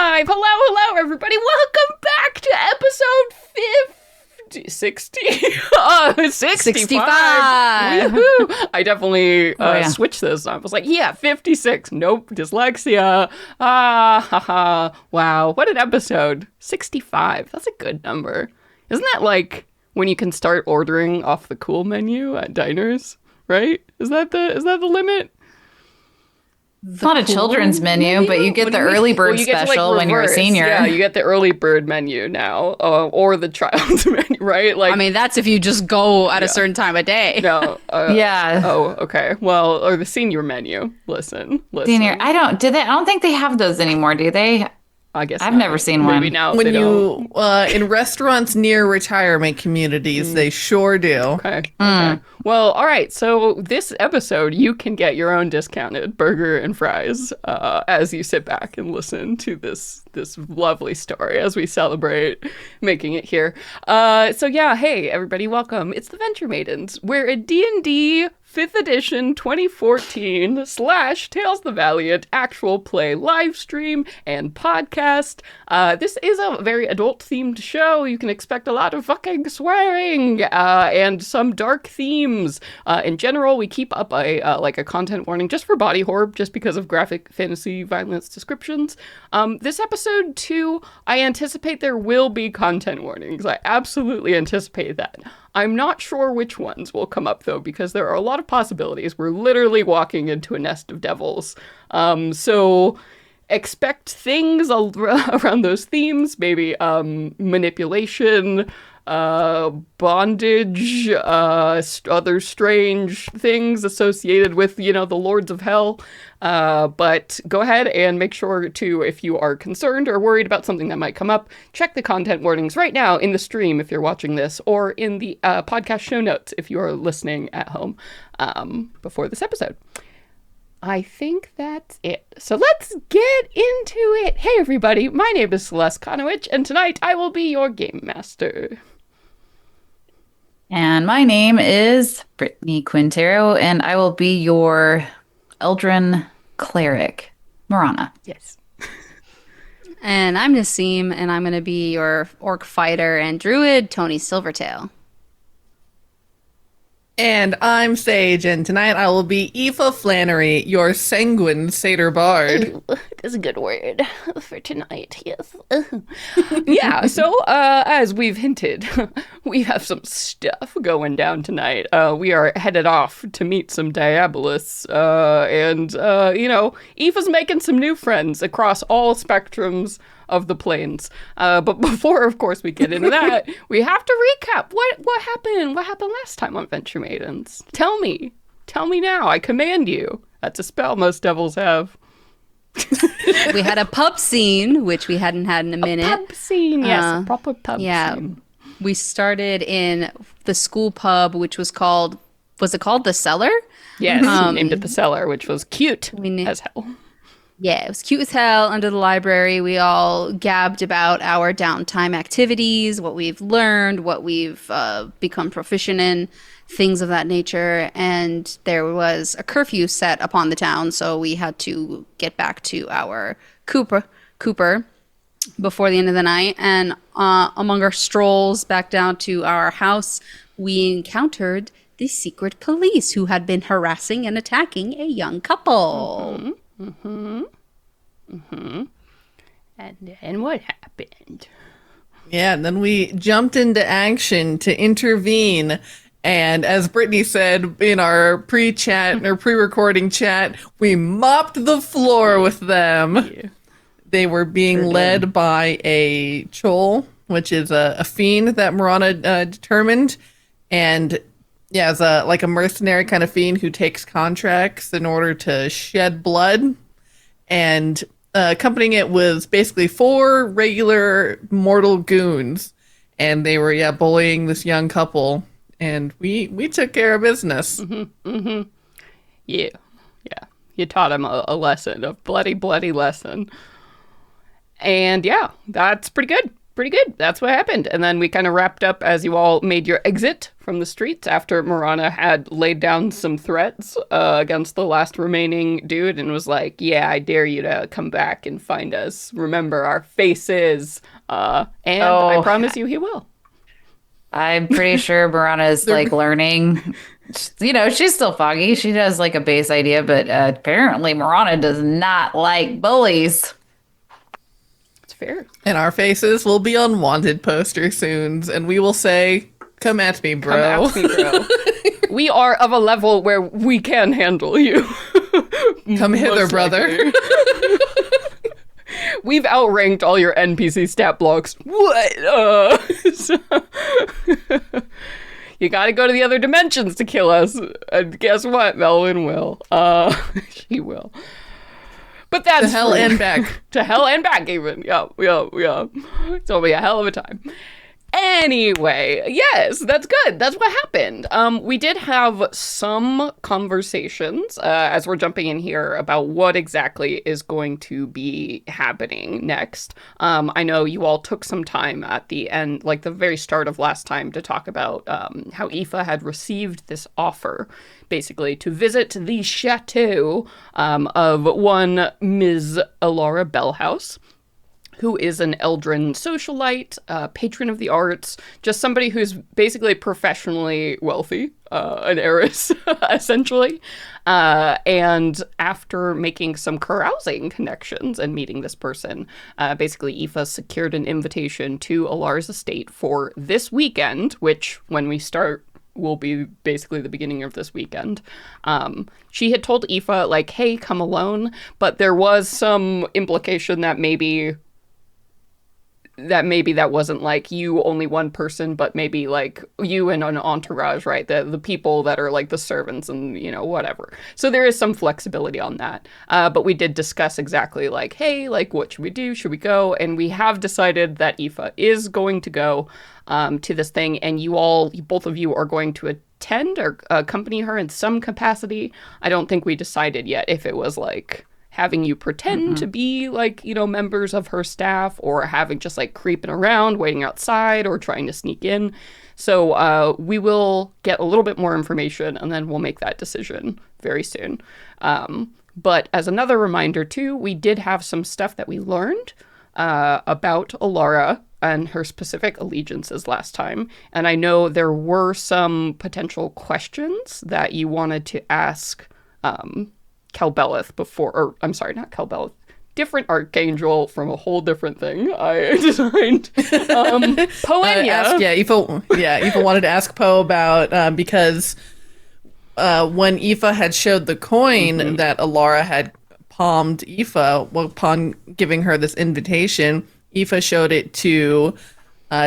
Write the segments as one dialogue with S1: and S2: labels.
S1: 5. Hello, everybody. Welcome back to episode 60. 65. Woohoo! I definitely switched this. I was like, 56. Nope, dyslexia. Wow, what an episode. 65. That's a good number. Isn't that like when you can start ordering off the cool menu at diners, right? Is that the limit?
S2: It's not a children's menu, but you get the early bird special when you're a senior.
S1: Yeah, you get the early bird menu now, or the child's menu, right? Like,
S3: I mean, that's if you just go at a certain time of day.
S1: No.
S2: Yeah.
S1: Oh, okay. Well, or the senior menu. Listen.
S2: Senior. I don't think they have those anymore, do they?
S1: I guess
S2: I've never seen one.
S1: Maybe now
S4: when you in restaurants near retirement communities, they sure do.
S1: Okay. Well, all right. So this episode, you can get your own discounted burger and fries as you sit back and listen to this lovely story as we celebrate making it here. So yeah, hey everybody, welcome. It's the Venture Maidens. We're a D&D 5th edition 2014 / Tales the Valiant actual play live stream and podcast. This is a very adult themed show. You can expect a lot of fucking swearing and some dark themes. In general, we keep up a content warning just for body horror, just because of graphic fantasy violence descriptions. This episode too, I anticipate there will be content warnings. I absolutely anticipate that. I'm not sure which ones will come up, though, because there are a lot of possibilities. We're literally walking into a nest of devils. So expect things around those themes, maybe manipulation, bondage, other strange things associated with, the Lords of Hell. But go ahead and make sure to, if you are concerned or worried about something that might come up, check the content warnings right now in the stream if you're watching this, or in the podcast show notes if you are listening at home before this episode. I think that's it. So let's get into it. Hey everybody, my name is Celeste Konowich, and tonight I will be your game master.
S2: And my name is Brittany Quintero, and I will be your Eldrin cleric, Marana.
S1: Yes.
S3: And I'm Nassim, and I'm going to be your orc fighter and druid, Tony Silvertail.
S4: And I'm Sage, and tonight I will be Aoife Flannery, your sanguine satyr bard.
S1: That's a good word for tonight, yes. Yeah, so as we've hinted, we have some stuff going down tonight. We are headed off to meet some diabolists, and Aoife's making some new friends across all spectrums of the planes. But before, of course, we get into that, we have to recap what happened last time on Venture Maidens. Tell me now. I command you. That's a spell most devils have.
S3: We had a pub scene, which we hadn't had in a minute.
S1: Pub scene, yes, a proper pub scene.
S3: We started in the school pub, which was called The Cellar?
S1: Yes, named it The Cellar, which was cute as hell.
S3: Yeah, it was cute as hell. Under the library, we all gabbed about our downtime activities, what we've learned, what we've become proficient in, things of that nature. And there was a curfew set upon the town, so we had to get back to our Cooper before the end of the night. And among our strolls back down to our house, we encountered the secret police who had been harassing and attacking a young couple.
S1: And what happened?
S4: Yeah, and then we jumped into action to intervene. And as Brittany said in our pre-recording chat, we mopped the floor with them. Yeah. They were being led by a Chol, which is a fiend that Marana determined. And yeah, it's a mercenary kind of fiend who takes contracts in order to shed blood. And accompanying it was basically 4 regular mortal goons. And they were, bullying this young couple. And we took care of business.
S1: Yeah. You taught him a lesson, a bloody lesson. And yeah, that's pretty good. pretty good. That's what happened. And then we kind of wrapped up as you all made your exit from the streets after Marana had laid down some threats against the last remaining dude and was like, yeah, I dare you to come back and find us. Remember our faces. And I promise you he will.
S2: I'm pretty sure Marana's like learning. You know, she's still foggy. She has like a base idea, but apparently Marana does not like bullies.
S1: It's fair.
S4: And our faces will be on wanted posters soon, and we will say, come at me, bro.
S1: Come at me, bro. We are of a level where we can handle you.
S4: Come hither, brother.
S1: We've outranked all your NPC stat blocks. What? You gotta go to the other dimensions to kill us. And guess what? Melvin will. She will. But that's
S4: to hell and back.
S1: To hell and back, even. Yeah. It'll be a hell of a time. Anyway, yes, that's good. That's what happened. We did have some conversations as we're jumping in here about what exactly is going to be happening next. I know you all took some time at the end, like the very start of last time, to talk about how Aoife had received this offer, basically, to visit the chateau of one Ms. Elara Bellhouse, who is an Eldrin socialite, patron of the arts, just somebody who's basically professionally wealthy, an heiress, essentially. And after making some carousing connections and meeting this person, basically Aoife secured an invitation to Elara's estate for this weekend, which, when we start, will be basically the beginning of this weekend. She had told Aoife, like, hey, come alone, but there was some implication that maybe that wasn't like you only one person, but maybe like you and an entourage, right? The people that are like the servants and, you know, whatever. So there is some flexibility on that. But we did discuss exactly like, hey, like, what should we do? Should we go? And we have decided that Aoife is going to go to this thing, and both of you are going to attend or accompany her in some capacity. I don't think we decided yet if it was like having you pretend to be like, you know, members of her staff, or having just like creeping around, waiting outside, or trying to sneak in. So we will get a little bit more information, and then we'll make that decision very soon. But as another reminder too, we did have some stuff that we learned about Elara and her specific allegiances last time. And I know there were some potential questions that you wanted to ask Kelbeleth before, or I'm sorry, not Kelbeleth, different archangel from a whole different thing I designed. Poenya.
S4: Aoife wanted to ask Poe about, because when Aoife had showed the coin that Elara had palmed Aoife upon giving her this invitation, Aoife showed it to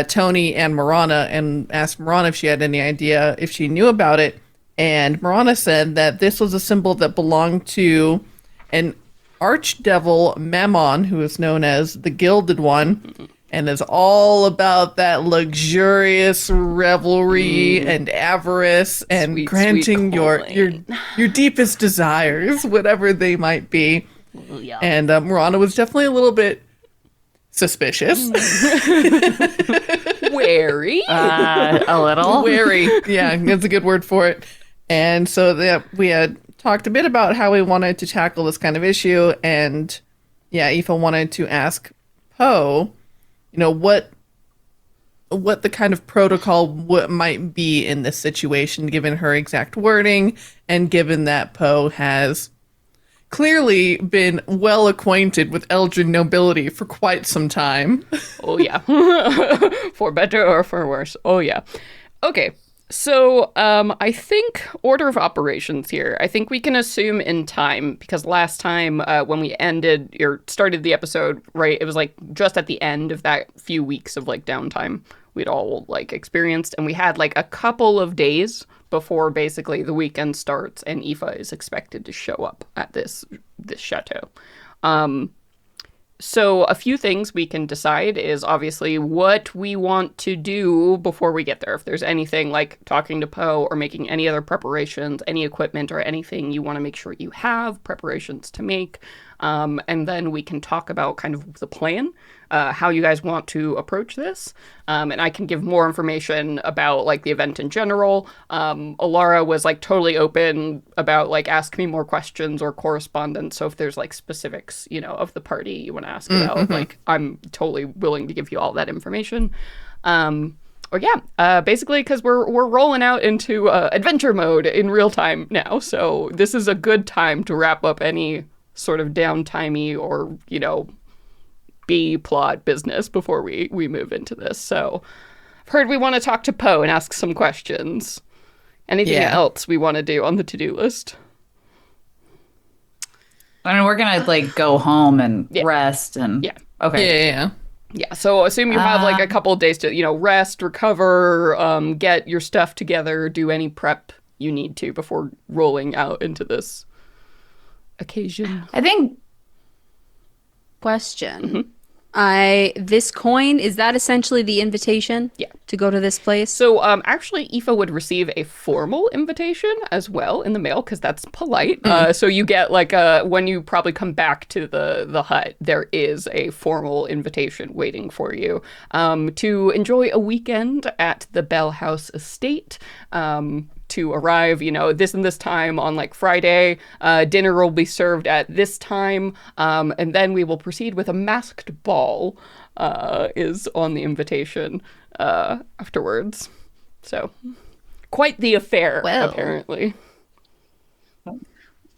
S4: Tony and Marana and asked Marana if she had any idea, if she knew about it. And Marana said that this was a symbol that belonged to an archdevil Mammon, who is known as the Gilded One, and is all about that luxurious revelry and avarice and
S1: Sweet,
S4: granting
S1: sweet
S4: your deepest desires, whatever they might be.
S3: Ooh, yeah.
S4: And Marana was definitely a little bit suspicious.
S1: Wary.
S2: A little.
S4: Wary. Yeah, that's a good word for it. And so we had talked a bit about how we wanted to tackle this kind of issue. And yeah, Aoife wanted to ask Poe, you know, what the kind of protocol might be in this situation, given her exact wording, and given that Poe has clearly been well acquainted with Eldrin nobility for quite some time.
S1: Oh, yeah. For better or for worse. Oh, yeah. Okay. So I think order of operations here, I think we can assume in time, because last time when we started the episode, right, it was like just at the end of that few weeks of like downtime we'd all like experienced, and we had like a couple of days before basically the weekend starts and Aoife is expected to show up at this chateau. So a few things we can decide is obviously what we want to do before we get there. If there's anything like talking to Poe or making any other preparations, any equipment or anything you want to make sure you have preparations to make. and then we can talk about kind of the plan, how you guys want to approach this, and I can give more information about like the event in general. Elara was like totally open about like ask me more questions or correspondence. So if there's like specifics, you know, of the party you want to ask about, like I'm totally willing to give you all that information. Basically because we're rolling out into adventure mode in real time now. So this is a good time to wrap up any sort of downtimey or, you know, B-plot business before we move into this. So I've heard we want to talk to Poe and ask some questions. Anything else we want to do on the to-do list?
S2: I mean, we're going to like go home and rest and...
S1: Yeah.
S2: Okay.
S1: Yeah, so assume you have like a couple of days to, you know, rest, recover, get your stuff together, do any prep you need to before rolling out into this occasion.
S2: I think...
S3: Question. This coin, is that essentially the invitation?
S1: Yeah.
S3: To go to this place?
S1: So actually, Aoife would receive a formal invitation as well in the mail because that's polite. So you get like when you probably come back to the hut, there is a formal invitation waiting for you to enjoy a weekend at the Bell House Estate. To arrive, you know, this and this time on like Friday. Dinner will be served at this time, and then we will proceed with a masked ball. Is on the invitation afterwards. So, quite the affair, apparently.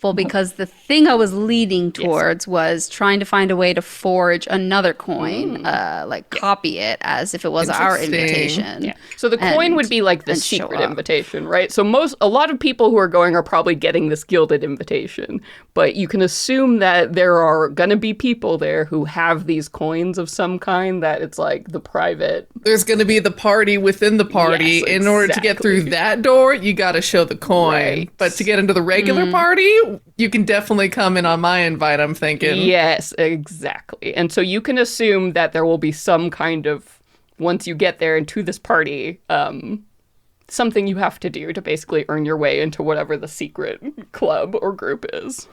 S3: Well, because the thing I was leading towards was trying to find a way to forge another coin, copy it as if it was our invitation.
S1: Yeah. So the coin would be like the secret invitation, right? So a lot of people who are going are probably getting this gilded invitation, but you can assume that there are going to be people there who have these coins of some kind that it's like the private.
S4: There's going to be the party within the party.
S1: Yes,
S4: In order to get through that door, you got to show the coin.
S1: Right.
S4: But to get into the regular party, you can definitely come in on my invite, I'm thinking.
S1: Yes, exactly. And so you can assume that there will be some kind of, once you get there into this party, something you have to do to basically earn your way into whatever the secret club or group is.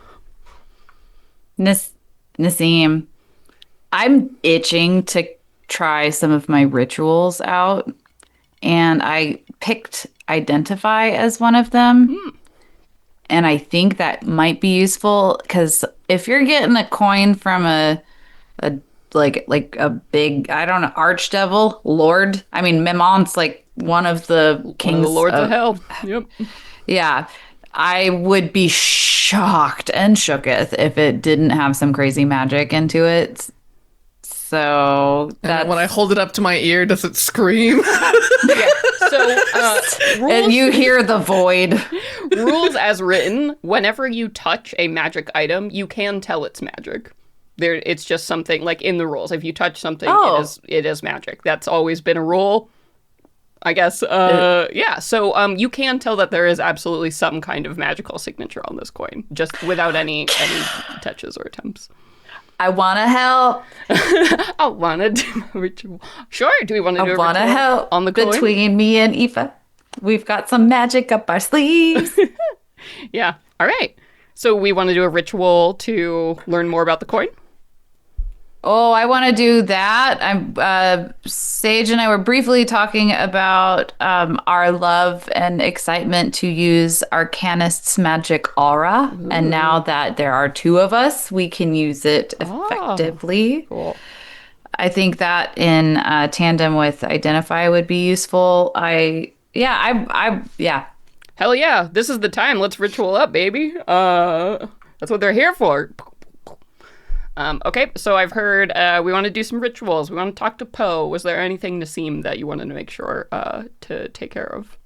S2: Nassim, I'm itching to try some of my rituals out, and I picked Identify as one of them. And I think that might be useful because if you're getting a coin from a big, I don't know, archdevil, lord. I mean, Mimon's like one of the kings,
S1: the lords of hell. Yep.
S2: Yeah, I would be shocked and shooketh if it didn't have some crazy magic into it. So
S4: and when I hold it up to my ear, does it scream?
S1: Yeah. So rules,
S2: and you hear the void.
S1: Rules as written, whenever you touch a magic item, you can tell it's magic. It's just something like in the rules. If you touch something, it is magic. That's always been a rule, I guess. Yeah. So you can tell that there is absolutely some kind of magical signature on this coin, just without any touches or attempts.
S2: I want to help.
S1: I want to do a ritual. Sure. Do we want to do a ritual?
S2: I want to help
S1: on the coin?
S2: Between me and Aoife. We've got some magic up our sleeves.
S1: Yeah. All right. So we want to do a ritual to learn more about the coin?
S2: Oh, I want to do that. Sage and I were briefly talking about our love and excitement to use Arcanist's magic aura. Ooh. And now that there are two of us, we can use it effectively. Cool. I think that in tandem with Identify would be useful. Yeah.
S1: Hell yeah. This is the time. Let's ritual up, baby. That's what they're here for. Okay, so I've heard we want to do some rituals. We want to talk to Poe. Was there anything, Nassim, that you wanted to make sure to take care of?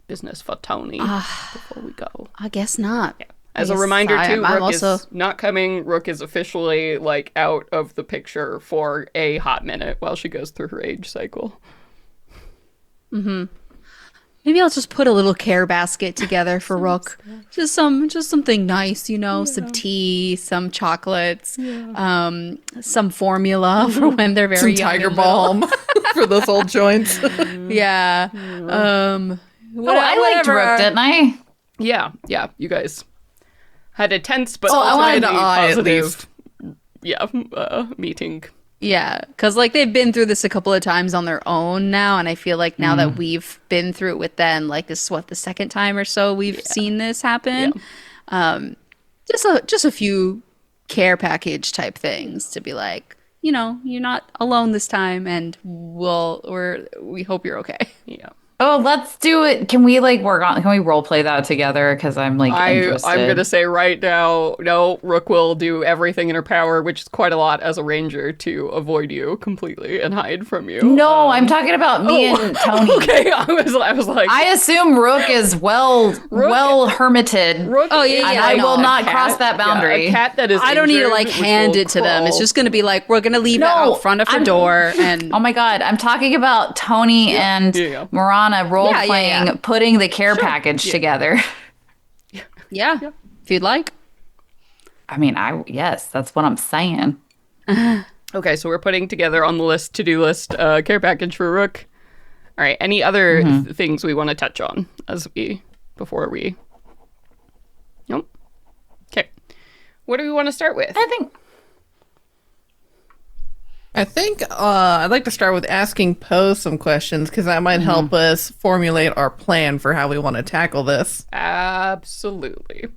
S1: Business for Tony before we go.
S3: I guess not.
S1: Yeah. As a reminder, too, Rook is not coming. Rook is officially out of the picture for a hot minute while she goes through her age cycle.
S3: Mm-hmm. Maybe I'll just put a little care basket together for Rook. Just something nice, some tea, some chocolates, some formula for when they're very young.
S4: Some Tiger Balm for those old joints.
S3: Yeah.
S2: I liked Rook, didn't I?
S1: Yeah. You guys had a tense but
S4: I wanted
S1: ultimately
S4: an eye at
S1: positive
S4: least.
S1: meeting.
S3: Yeah, because like they've been through this a couple of times on their own now, and I feel like now that we've been through it with them, like this is what the second time or so we've seen this happen. Just a few care package type things to be like, you're not alone this time, and we hope you're okay.
S1: Yeah.
S2: Oh, let's do it. Can we can we role play that together? Because I'm interested.
S1: I'm going to say right now, no, Rook will do everything in her power, which is quite a lot as a ranger, to avoid you completely and hide from you.
S2: No, I'm talking about me and Tony.
S1: Okay, I was like,
S2: I assume Rook is well hermited.
S1: Rook
S3: yeah,
S2: and
S3: yeah,
S2: I
S3: no,
S2: will
S3: a
S2: not cross that boundary.
S1: Yeah, a cat that is
S3: I don't need to
S1: injured,
S3: like
S1: which
S3: hand
S1: will
S3: it to them. It's
S1: crawl.
S3: just going to be like, we're going to leave it
S2: No,
S3: out front of her door. And
S2: Oh my God, I'm talking about Tony and
S1: yeah.
S2: Marana role playing,
S3: yeah.
S2: putting the care package together.
S3: yeah, if you'd like.
S2: I mean, yes, that's what I'm saying.
S1: Okay, so we're putting together on the to-do list care package for Rook. All right, any other things we want to touch on before we? Nope. Okay. What do we want to start with?
S4: I think I'd like to start with asking Poe some questions because that might help us formulate our plan for how we want to tackle this.
S1: Absolutely.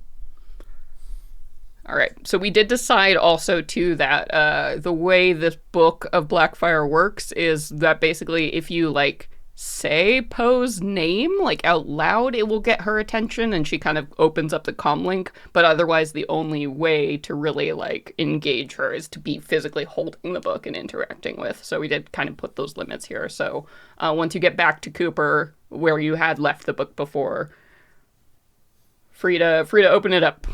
S1: All right. So we did decide also too that the way this book of Blackfire works is that basically if you like say Poe's name like out loud, it will get her attention and she kind of opens up the comm link. But otherwise, the only way to really like engage her is to be physically holding the book and interacting with. So we did kind of put those limits here. So once you get back to Cooper, where you had left the book before, free to open it up.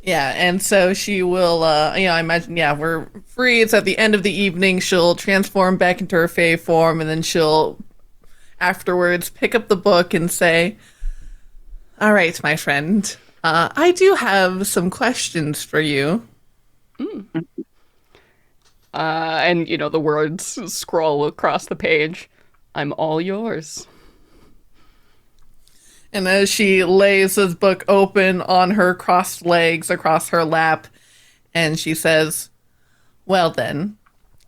S4: Yeah, and so she will, I imagine, we're free. It's at the end of the evening. She'll transform back into her Fae form, and then she'll, afterwards, pick up the book and say, all right, my friend, I do have some questions for you.
S1: And, the words scroll across the page. I'm all yours.
S4: And as she lays this book open on her crossed legs across her lap, and she says, well then,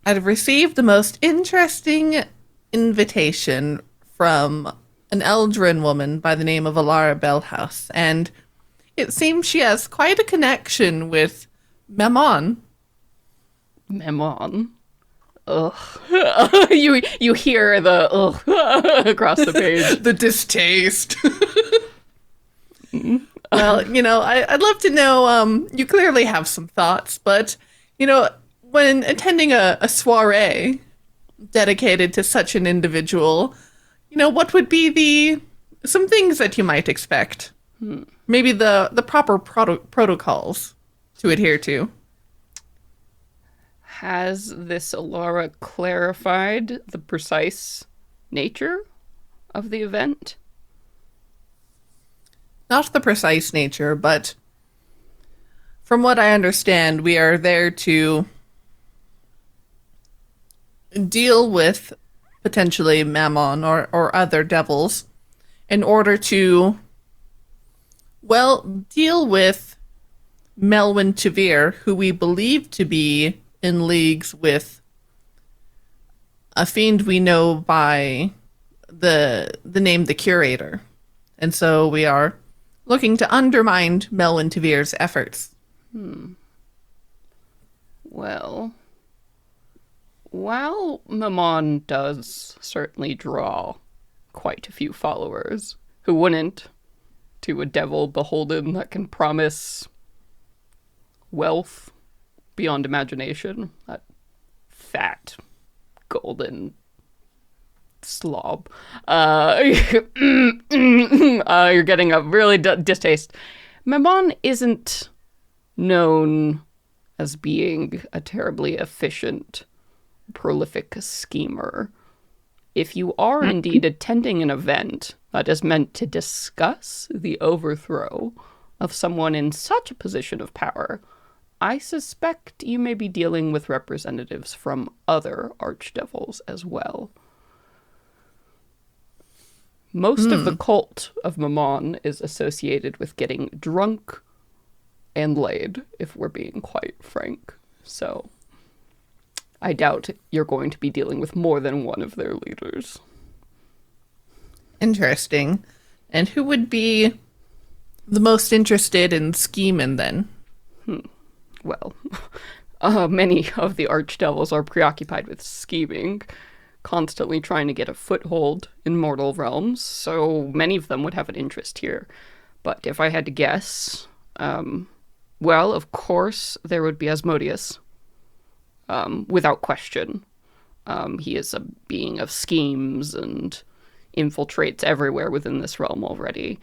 S4: I've received the most interesting invitation from an Eldrin woman by the name of Elara Bellhouse, and it seems she has quite a connection with Memon.
S1: Memon? Ugh. you hear the ugh across the page.
S4: The distaste. Well, I'd love to know, you clearly have some thoughts, but, when attending a soiree dedicated to such an individual, what would be some things that you might expect? Maybe the proper protocols to adhere to.
S1: Has this Elara clarified the precise nature of the event?
S4: Not the precise nature, but from what I understand, we are there to deal with potentially Mammon or other devils in order to, deal with Melwyn Tavir, who we believe to be in leagues with a fiend we know by the name the Curator. And so we are looking to undermine Melwyn Tavir's efforts.
S1: Well, while Mammon does certainly draw quite a few followers, who wouldn't to a devil beholden that can promise wealth beyond imagination, that fat golden slob. You're getting a really distaste. Mammon isn't known as being a terribly efficient, prolific schemer. If you are indeed attending an event that is meant to discuss the overthrow of someone in such a position of power, I suspect you may be dealing with representatives from other archdevils as well. Most of the cult of Mammon is associated with getting drunk and laid, if we're being quite frank. So I doubt you're going to be dealing with more than one of their leaders.
S4: Interesting. And who would be the most interested in scheming then?
S1: Well, many of the archdevils are preoccupied with scheming, constantly trying to get a foothold in mortal realms, so many of them would have an interest here. But if I had to guess, well, of course, there would be Asmodeus, without question. He is a being of schemes and infiltrates everywhere within this realm already.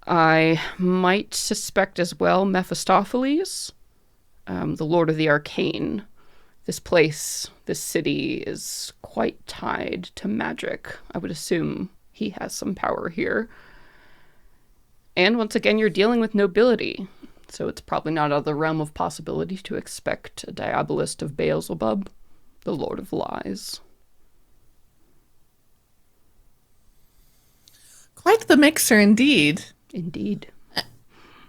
S1: I might suspect as well Mephistopheles, the Lord of the Arcane. This place, this city, is quite tied to magic. I would assume he has some power here. And once again, you're dealing with nobility, so it's probably not out of the realm of possibility to expect a diabolist of Beelzebub, the Lord of Lies.
S4: Quite the mixer indeed.
S1: Indeed.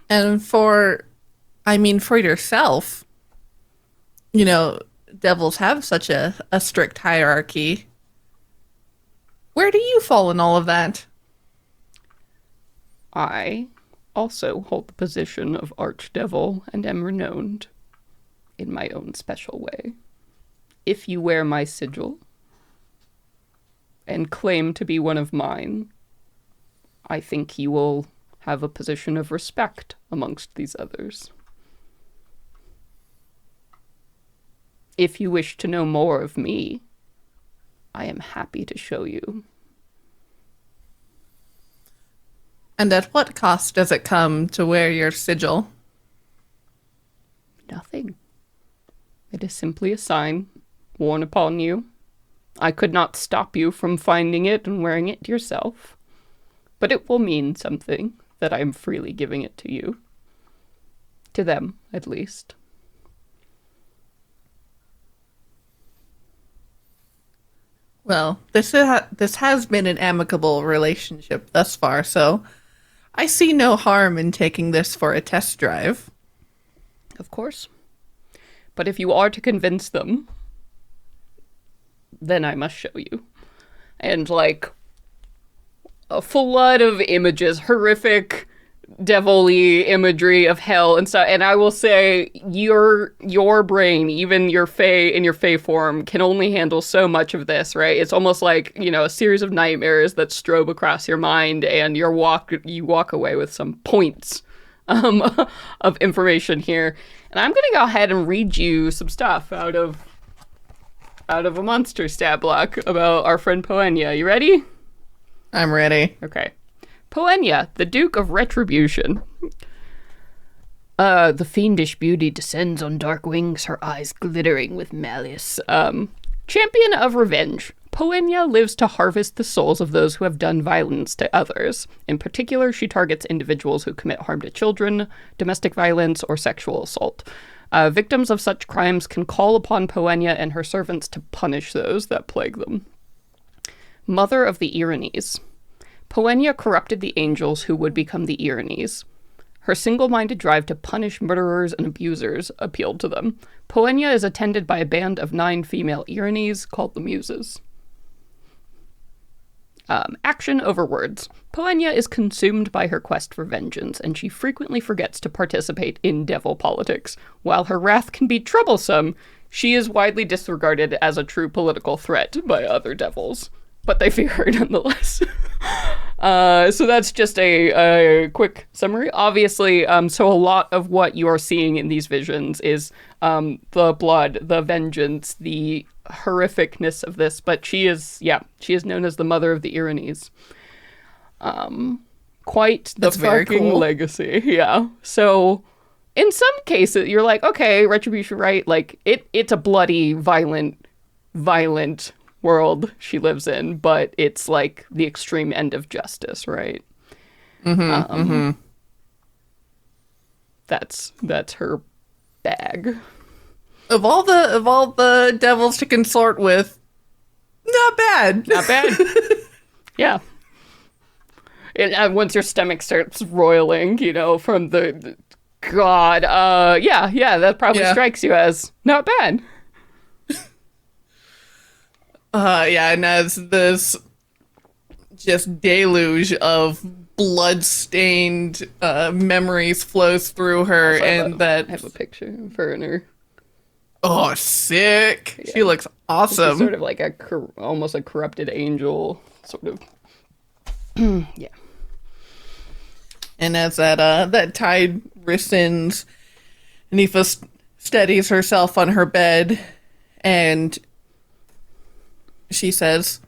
S4: And for yourself, devils have such a strict hierarchy. Where do you fall in all of that?
S1: I also hold the position of archdevil and am renowned in my own special way. If you wear my sigil and claim to be one of mine, I think you will have a position of respect amongst these others. If you wish to know more of me, I am happy to show you.
S4: And at what cost does it come to wear your sigil?
S1: Nothing. It is simply a sign worn upon you. I could not stop you from finding it and wearing it yourself, but it will mean something that I am freely giving it to you. To them, at least.
S4: Well, this has been an amicable relationship thus far, so I see no harm in taking this for a test drive.
S1: Of course. But if you are to convince them, then I must show you. And, a flood of images, horrific, devil-y imagery of hell and stuff. And I will say, your brain, even your fae in your fae form, can only handle so much of this, right? It's almost like, a series of nightmares that strobe across your mind, and you walk away with some points of information here. And I'm gonna go ahead and read you some stuff out of a monster stat block about our friend Poenya. You ready?
S4: I'm ready.
S1: Okay. Poenya, the Duke of Retribution. The fiendish beauty descends on dark wings, her eyes glittering with malice. Champion of revenge. Poenya lives to harvest the souls of those who have done violence to others. In particular, she targets individuals who commit harm to children, domestic violence, or sexual assault. Victims of such crimes can call upon Poenya and her servants to punish those that plague them. Mother of the Erinyes. Poenya corrupted the angels who would become the Erinyes. Her single-minded drive to punish murderers and abusers appealed to them. Poenya is attended by a band of 9 female Erinyes called the Muses. Action over words. Poenya is consumed by her quest for vengeance, and she frequently forgets to participate in devil politics. While her wrath can be troublesome, she is widely disregarded as a true political threat by other devils. But they fear her nonetheless. So that's just a quick summary. Obviously, so a lot of what you are seeing in these visions is the blood, the vengeance, the horrificness of this. But she is known as the Mother of the Erinyes. Quite the fucking legacy, yeah. So in some cases, you're like, okay, retribution, right? Like, it's a bloody, violent world she lives in, but it's like the extreme end of justice, right? That's her bag.
S4: Of all the devils to consort with, not bad.
S1: Not bad. Yeah. once your stomach starts roiling, from the God, that probably strikes you as not bad.
S4: And as this just deluge of blood-stained memories flows through her,
S1: I have a picture of her and her.
S4: Oh, sick! Yeah. She looks awesome.
S1: She's sort of like almost a corrupted angel, sort of. Yeah.
S4: And as that tide rescinds, Nifa steadies herself on her bed, and she says,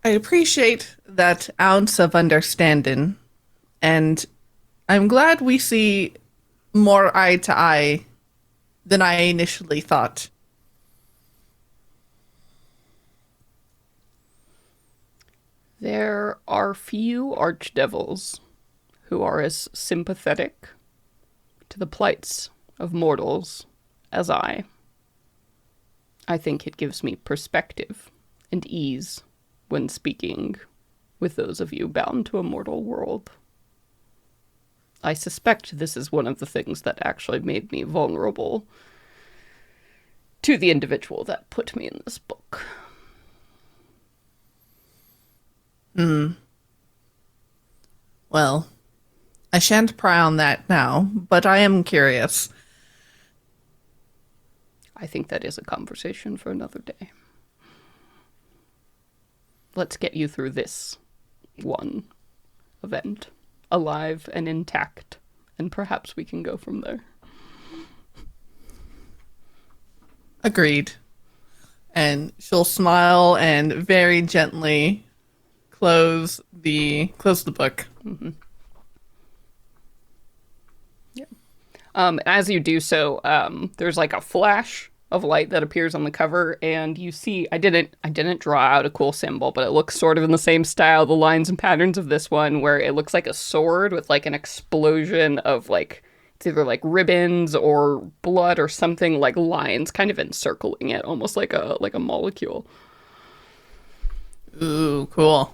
S4: I appreciate that ounce of understanding, and I'm glad we see more eye to eye than I initially thought.
S1: There are few archdevils who are as sympathetic to the plights of mortals as I. I think it gives me perspective and ease when speaking with those of you bound to a mortal world. I suspect this is one of the things that actually made me vulnerable to the individual that put me in this book.
S4: Well, I shan't pry on that now, but I am curious.
S1: I think that is a conversation for another day. Let's get you through this one event, alive and intact, and perhaps we can go from there.
S4: Agreed. And she'll smile and very gently close the book.
S1: Mm-hmm. Yeah. As you do so, there's like a flash of light that appears on the cover, and you see, I didn't draw out a cool symbol, but it looks sort of in the same style, the lines and patterns of this one, where it looks like a sword with like an explosion of like, it's either like ribbons or blood or something, like lines kind of encircling it, almost like a molecule.
S4: Ooh, cool.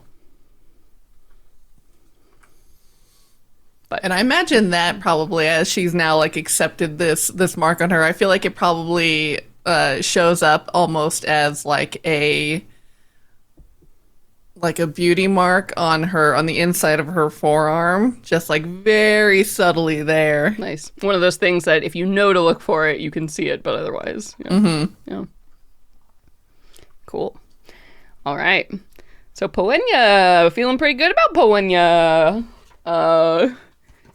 S4: And I imagine that probably, as she's now like accepted this mark on her, I feel like it probably shows up almost as like a beauty mark on the inside of her forearm, just like very subtly there.
S1: Nice. One of those things that if you know to look for it, you can see it, but otherwise, yeah. Cool. All right. So Polenya, feeling pretty good about Polenya.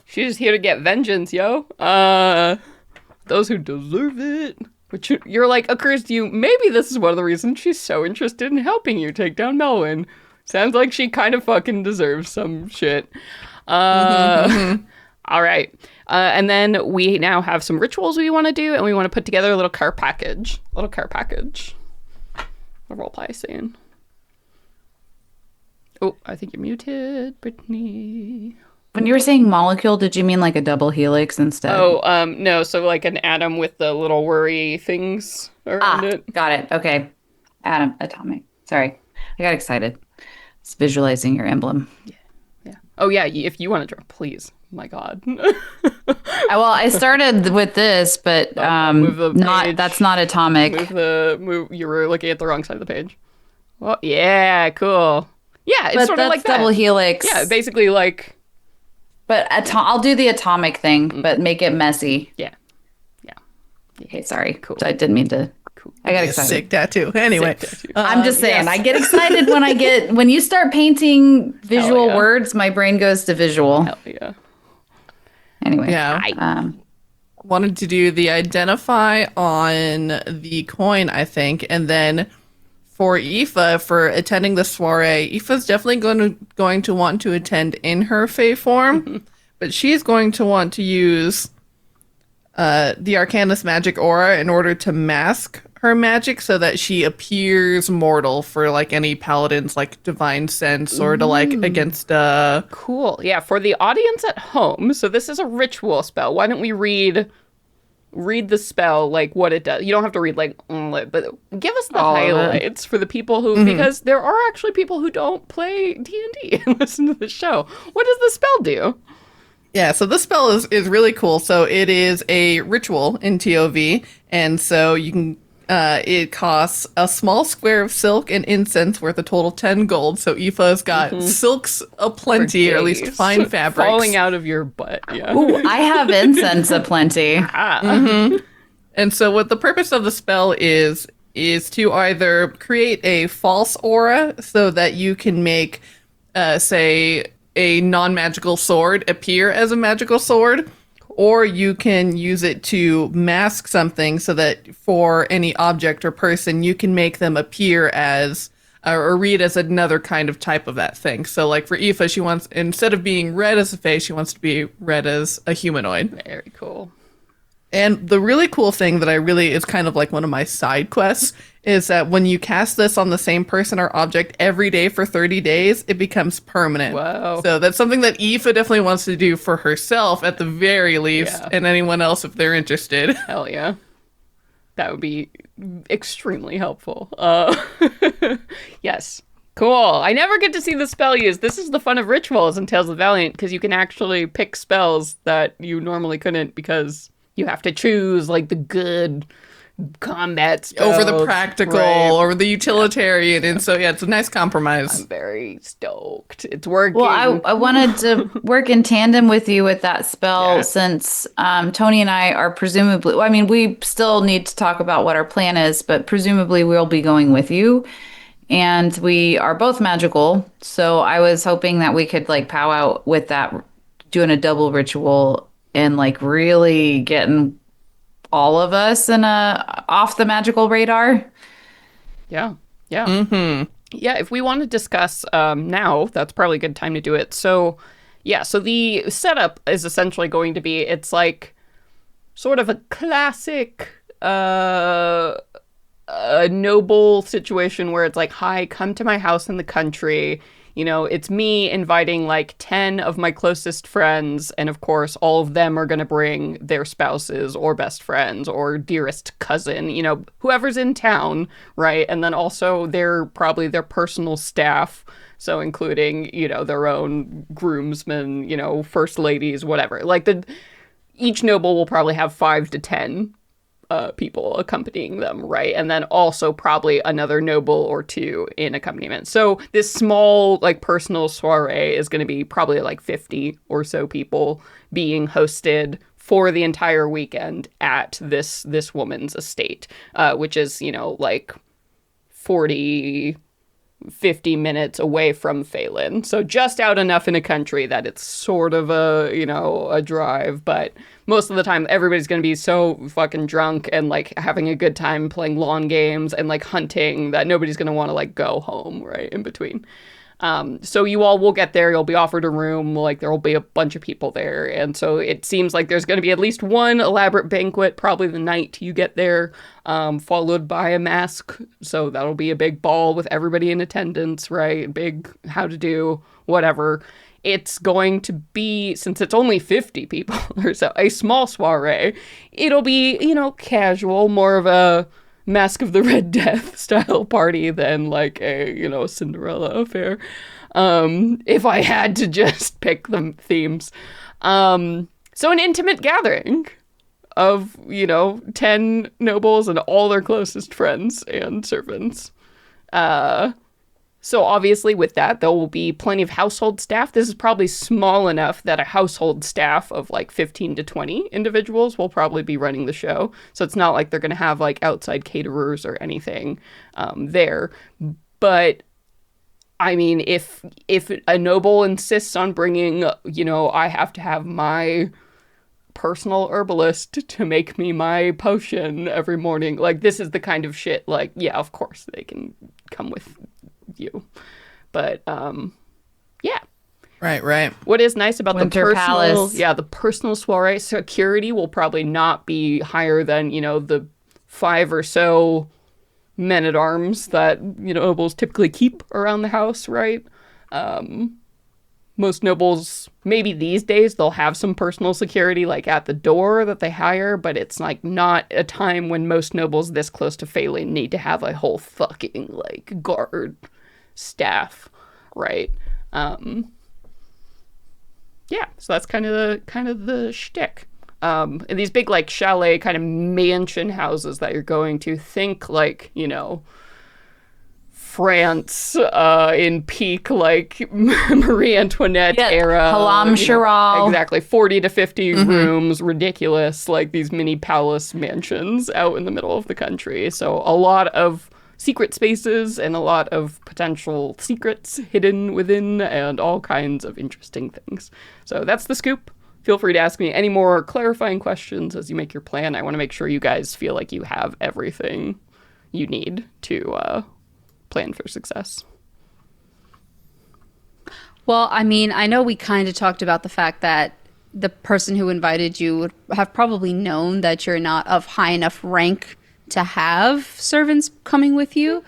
S1: She's here to get vengeance, yo. Those who deserve it. Which you're like, occurs to you, maybe this is one of the reasons she's so interested in helping you take down Melwyn. Sounds like she kind of fucking deserves some shit. All right. And then we now have some rituals we want to do, and we want to put together a little care package. A roleplay scene. Oh, I think you're muted, Brittany.
S2: When you were saying molecule, did you mean like a double helix instead?
S1: Oh, no. So like an atom with the little worry things around it.
S2: Got it. Okay. Atom, atomic. Sorry. I got excited. It's visualizing your emblem.
S1: Yeah. Oh, yeah. If you want to draw, please. My God.
S2: Well, I started with this, but that's not atomic.
S1: You were looking at the wrong side of the page. Well, yeah, cool. Yeah, it's sort of like that.
S2: Double helix.
S1: Yeah, basically like.
S2: But I'll do the atomic thing, but make it messy.
S1: Yeah.
S2: Okay, sorry.
S1: Cool.
S2: I didn't mean to.
S1: Cool.
S2: I got excited.
S4: Sick tattoo. Anyway,
S2: I'm just saying.
S4: Yes.
S2: I get excited when you start painting visual words. My brain goes to visual.
S1: Hell yeah.
S2: Anyway.
S4: Yeah. Wanted to do the identify on the coin, I think, and then for Aoife, for attending the soiree, Aoife's definitely going to want to attend in her Fae form, but she's going to want to use the Arcanist magic aura in order to mask her magic so that she appears mortal for like any paladin's like divine sense or to like against
S1: Cool. Yeah, for the audience at home, so this is a ritual spell. Why don't we read read the spell, like what it does. You don't have to read like all it, but give us the
S2: All of it.
S1: highlights for the people who, because there are actually people who don't play D&D and listen to the show. What does the spell do?
S4: Yeah, so this spell is really cool. So it is a ritual in TOV, and so you can. It costs a small square of silk and incense worth a total 10 gold. So Aoife's got silks aplenty, or at least fine fabrics.
S1: Falling out of your butt, yeah.
S2: Ooh, I have incense aplenty.
S4: And so what the purpose of the spell is to either create a false aura so that you can make, say, a non-magical sword appear as a magical sword, or you can use it to mask something so that for any object or person, you can make them appear as or read as another kind of type of that thing. So like for Aoife, she wants, instead of being read as a face, she wants to be read as a humanoid.
S1: Very cool.
S4: And the really cool thing that is kind of like one of my side quests is that when you cast this on the same person or object every day for 30 days, it becomes permanent.
S1: Wow.
S4: So that's something that Aoife definitely wants to do for herself at the very least, and anyone else if they're interested.
S1: Hell yeah. That would be extremely helpful. Yes. Cool. I never get to see the spell used. This is the fun of rituals in Tales of the Valiant, because you can actually pick spells that you normally couldn't, because you have to choose like the good combat spells
S4: over the practical,
S1: right?
S4: or the utilitarian. And so, yeah, it's a nice compromise.
S1: I'm very stoked. It's working.
S2: Well, I wanted to work in tandem with you with that spell since Tony and I are presumably, well, I mean, we still need to talk about what our plan is, but presumably we'll be going with you. And we are both magical. So I was hoping that we could like pow out with that, doing a double ritual and like really getting all of us in off the magical radar.
S1: Yeah. Yeah, if we want to discuss now, that's probably a good time to do it. So, yeah, so the setup is essentially going to be, it's like sort of a classic a noble situation where it's like, hi, come to my house in the country. You know, it's me inviting like 10 of my closest friends, and of course, all of them are going to bring their spouses or best friends or dearest cousin, you know, whoever's in town, right? And then also probably their personal staff, so including, you know, their own groomsmen, you know, first ladies, whatever. Like each noble will probably have 5 to 10 people accompanying them, right? And then also probably another noble or two in accompaniment. So this small, like, personal soiree is going to be probably like 50 or so people being hosted for the entire weekend at this woman's estate, which is, you know, like 50 minutes away from Phelan. So just out enough in a country that it's sort of a drive, but most of the time everybody's going to be so fucking drunk and like having a good time playing lawn games and like hunting that nobody's going to want to like go home right in between. So you all will get there, you'll be offered a room, like there will be a bunch of people there. And so it seems like there's going to be at least one elaborate banquet, probably the night you get there, followed by a mask. So that'll be a big ball with everybody in attendance, right? Big how to do, whatever. It's going to be, since it's only 50 people or so, a small soiree. It'll be, you know, casual, more of a Mask of the Red Death style party than like a, you know, Cinderella affair. If I had to just pick the themes. So an intimate gathering of, you know, 10 nobles and all their closest friends and servants. So obviously with that, there will be plenty of household staff. This is probably small enough that a household staff of like 15 to 20 individuals will probably be running the show. So it's not like they're going to have like outside caterers or anything there. But I mean, if a noble insists on bringing, you know, I have to have my personal herbalist to make me my potion every morning. Like, this is the kind of shit, like, yeah, of course they can come with you. But, yeah.
S4: Right.
S1: What is nice about
S2: Winter Palace.
S1: the personal soiree security will probably not be higher than, you know, the 5 or so men-at-arms that, you know, nobles typically keep around the house, right? most nobles, maybe these days, they'll have some personal security like at the door that they hire, but it's like not a time when most nobles this close to failing need to have a whole fucking like guard staff, right? Yeah, so that's kind of the shtick. And these big like chalet kind of mansion houses that you're going to, think like, you know, France in peak like Marie Antoinette era.
S2: Halam Shiral.
S1: Exactly. 40 to 50 rooms, ridiculous, like these mini palace mansions out in the middle of the country. So a lot of secret spaces and a lot of potential secrets hidden within and all kinds of interesting things. So that's the scoop. Feel free to ask me any more clarifying questions as you make your plan. I want to make sure you guys feel like you have everything you need to plan for success.
S3: Well, I mean, I know we kind of talked about the fact that the person who invited you would have probably known that you're not of high enough rank to have servants coming with you.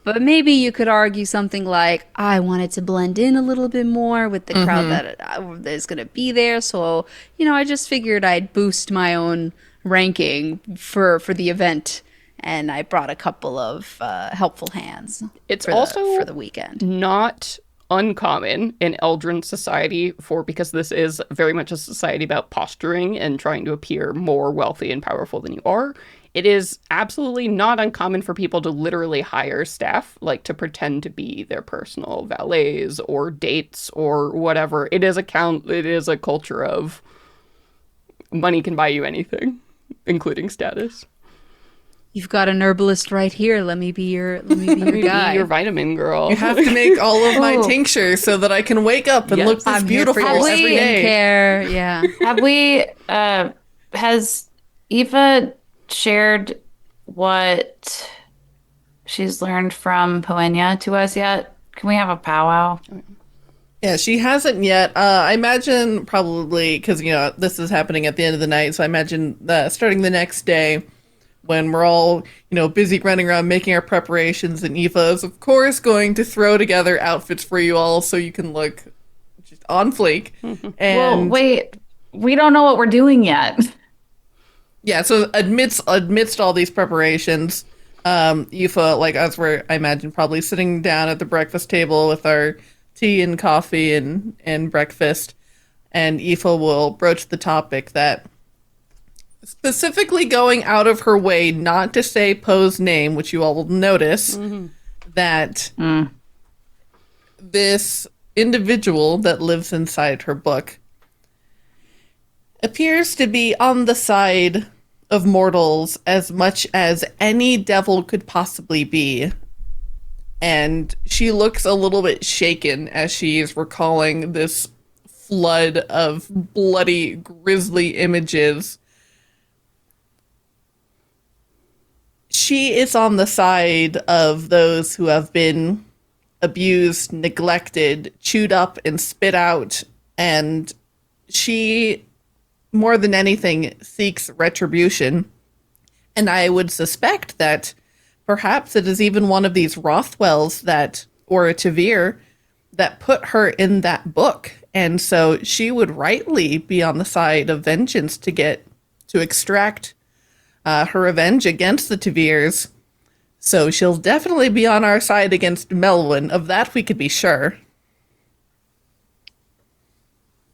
S3: But maybe you could argue something like, I wanted to blend in a little bit more with the crowd that is going to be there. So, you know, I just figured I'd boost my own ranking for the event. And I brought a couple of helpful hands.
S1: It's
S3: for
S1: also
S3: for the weekend.
S1: Not uncommon in Eldrin society because this is very much a society about posturing and trying to appear more wealthy and powerful than you are. It is absolutely not uncommon for people to literally hire staff, like to pretend to be their personal valets or dates or whatever. It is a culture of money can buy you anything, including status.
S3: You've got an herbalist right here. Let me be your guy.
S1: Be your vitamin girl.
S4: You have to make all of my tinctures so that I can wake up and look this
S3: I'm here for
S4: beautiful
S3: your
S4: every day.
S3: skincare. Yeah.
S2: Have we, has Eva shared what she's learned from Poenya to us yet? Can we have a powwow?
S4: Yeah, she hasn't yet. I imagine probably, because, you know, this is happening at the end of the night, so I imagine starting the next day when we're all, you know, busy running around making our preparations, and Eva is, of course, going to throw together outfits for you all so you can look just on fleek. And
S2: Well, wait, we don't know what we're doing yet.
S4: yeah, so amidst all these preparations, Aoife, like, as we're, I imagine, probably sitting down at the breakfast table with our tea and coffee and breakfast, and Aoife will broach the topic that, specifically going out of her way not to say Poe's name, which you all will notice, that this individual that lives inside her book appears to be on the side of mortals as much as any devil could possibly be. And she looks a little bit shaken as she is recalling this flood of bloody, grisly images. She is on the side of those who have been abused, neglected, chewed up, and spit out. And she, more than anything, seeks retribution. And I would suspect that perhaps it is even one of these Rothwells or a Tavir, that put her in that book. And so she would rightly be on the side of vengeance to extract her revenge against the Tavirs. So she'll definitely be on our side against Melwyn. Of that we could be sure.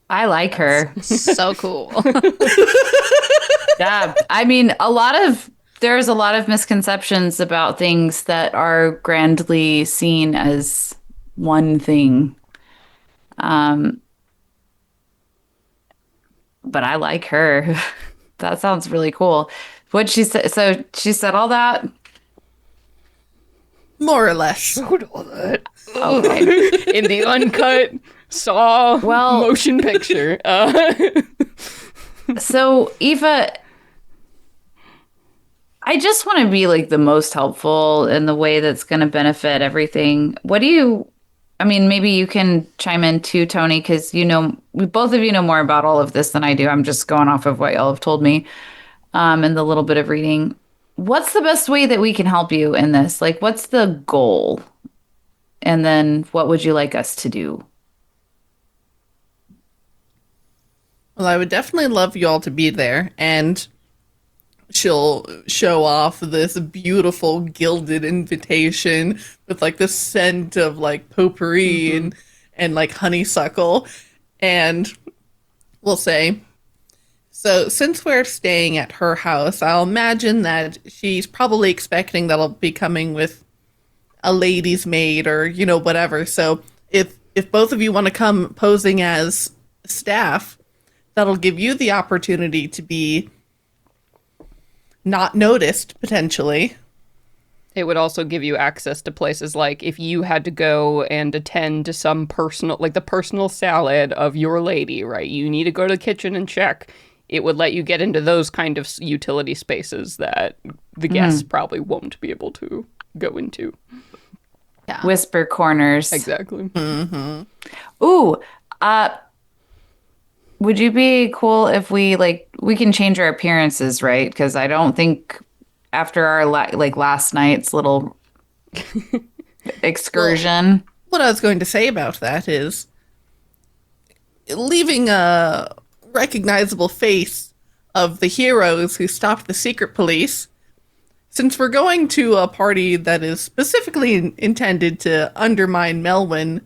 S2: I like her.
S3: So cool.
S2: Yeah. I mean, there's a lot of misconceptions about things that are grandly seen as one thing. But I like her. That sounds really cool. What she said, so she said all that?
S4: More or less.
S2: Okay.
S1: In the uncut motion picture.
S2: So Eva, I just want to be like the most helpful in the way that's going to benefit everything. I mean, maybe you can chime in too, Tony, because both of you know more about all of this than I do. I'm just going off of what y'all have told me and the little bit of reading. What's the best way that we can help you in this? Like, what's the goal? And then what would you like us to do?
S4: Well, I would definitely love you all to be there, and she'll show off this beautiful gilded invitation with like the scent of like potpourri and like honeysuckle, and we'll say, so since we're staying at her house, I'll imagine that she's probably expecting that I'll be coming with a lady's maid or, you know, whatever. So if both of you want to come posing as staff, that'll give you the opportunity to be not noticed, potentially.
S1: It would also give you access to places like if you had to go and attend to some personal, like the personal salad of your lady, right? You need to go to the kitchen and check. It would let you get into those kind of utility spaces that the guests probably won't be able to go into.
S3: Yeah.
S2: Whisper corners.
S1: Exactly.
S2: Ooh, would you be cool if we can change our appearances, right? Because I don't think after our last night's little excursion.
S4: What I was going to say about that is leaving a recognizable face of the heroes who stopped the secret police. Since we're going to a party that is specifically intended to undermine Melwyn,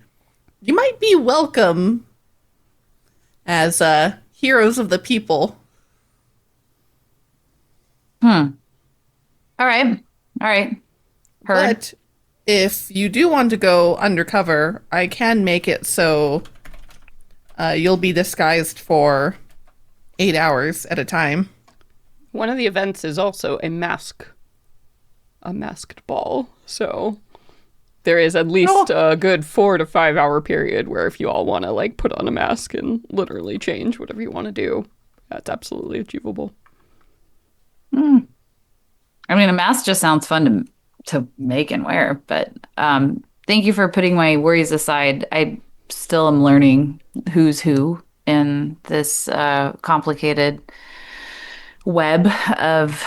S4: you might be welcome as heroes of the people.
S2: All right. Heard.
S4: But if you do want to go undercover, I can make it so you'll be disguised for 8 hours at a time.
S1: One of the events is also a masked ball. So there is at least a good 4 to 5 hour period where if you all want to like put on a mask and literally change whatever you want to do, that's absolutely achievable.
S2: I mean, a mask just sounds fun to make and wear, but thank you for putting my worries aside. I still am learning who's who in this complicated web of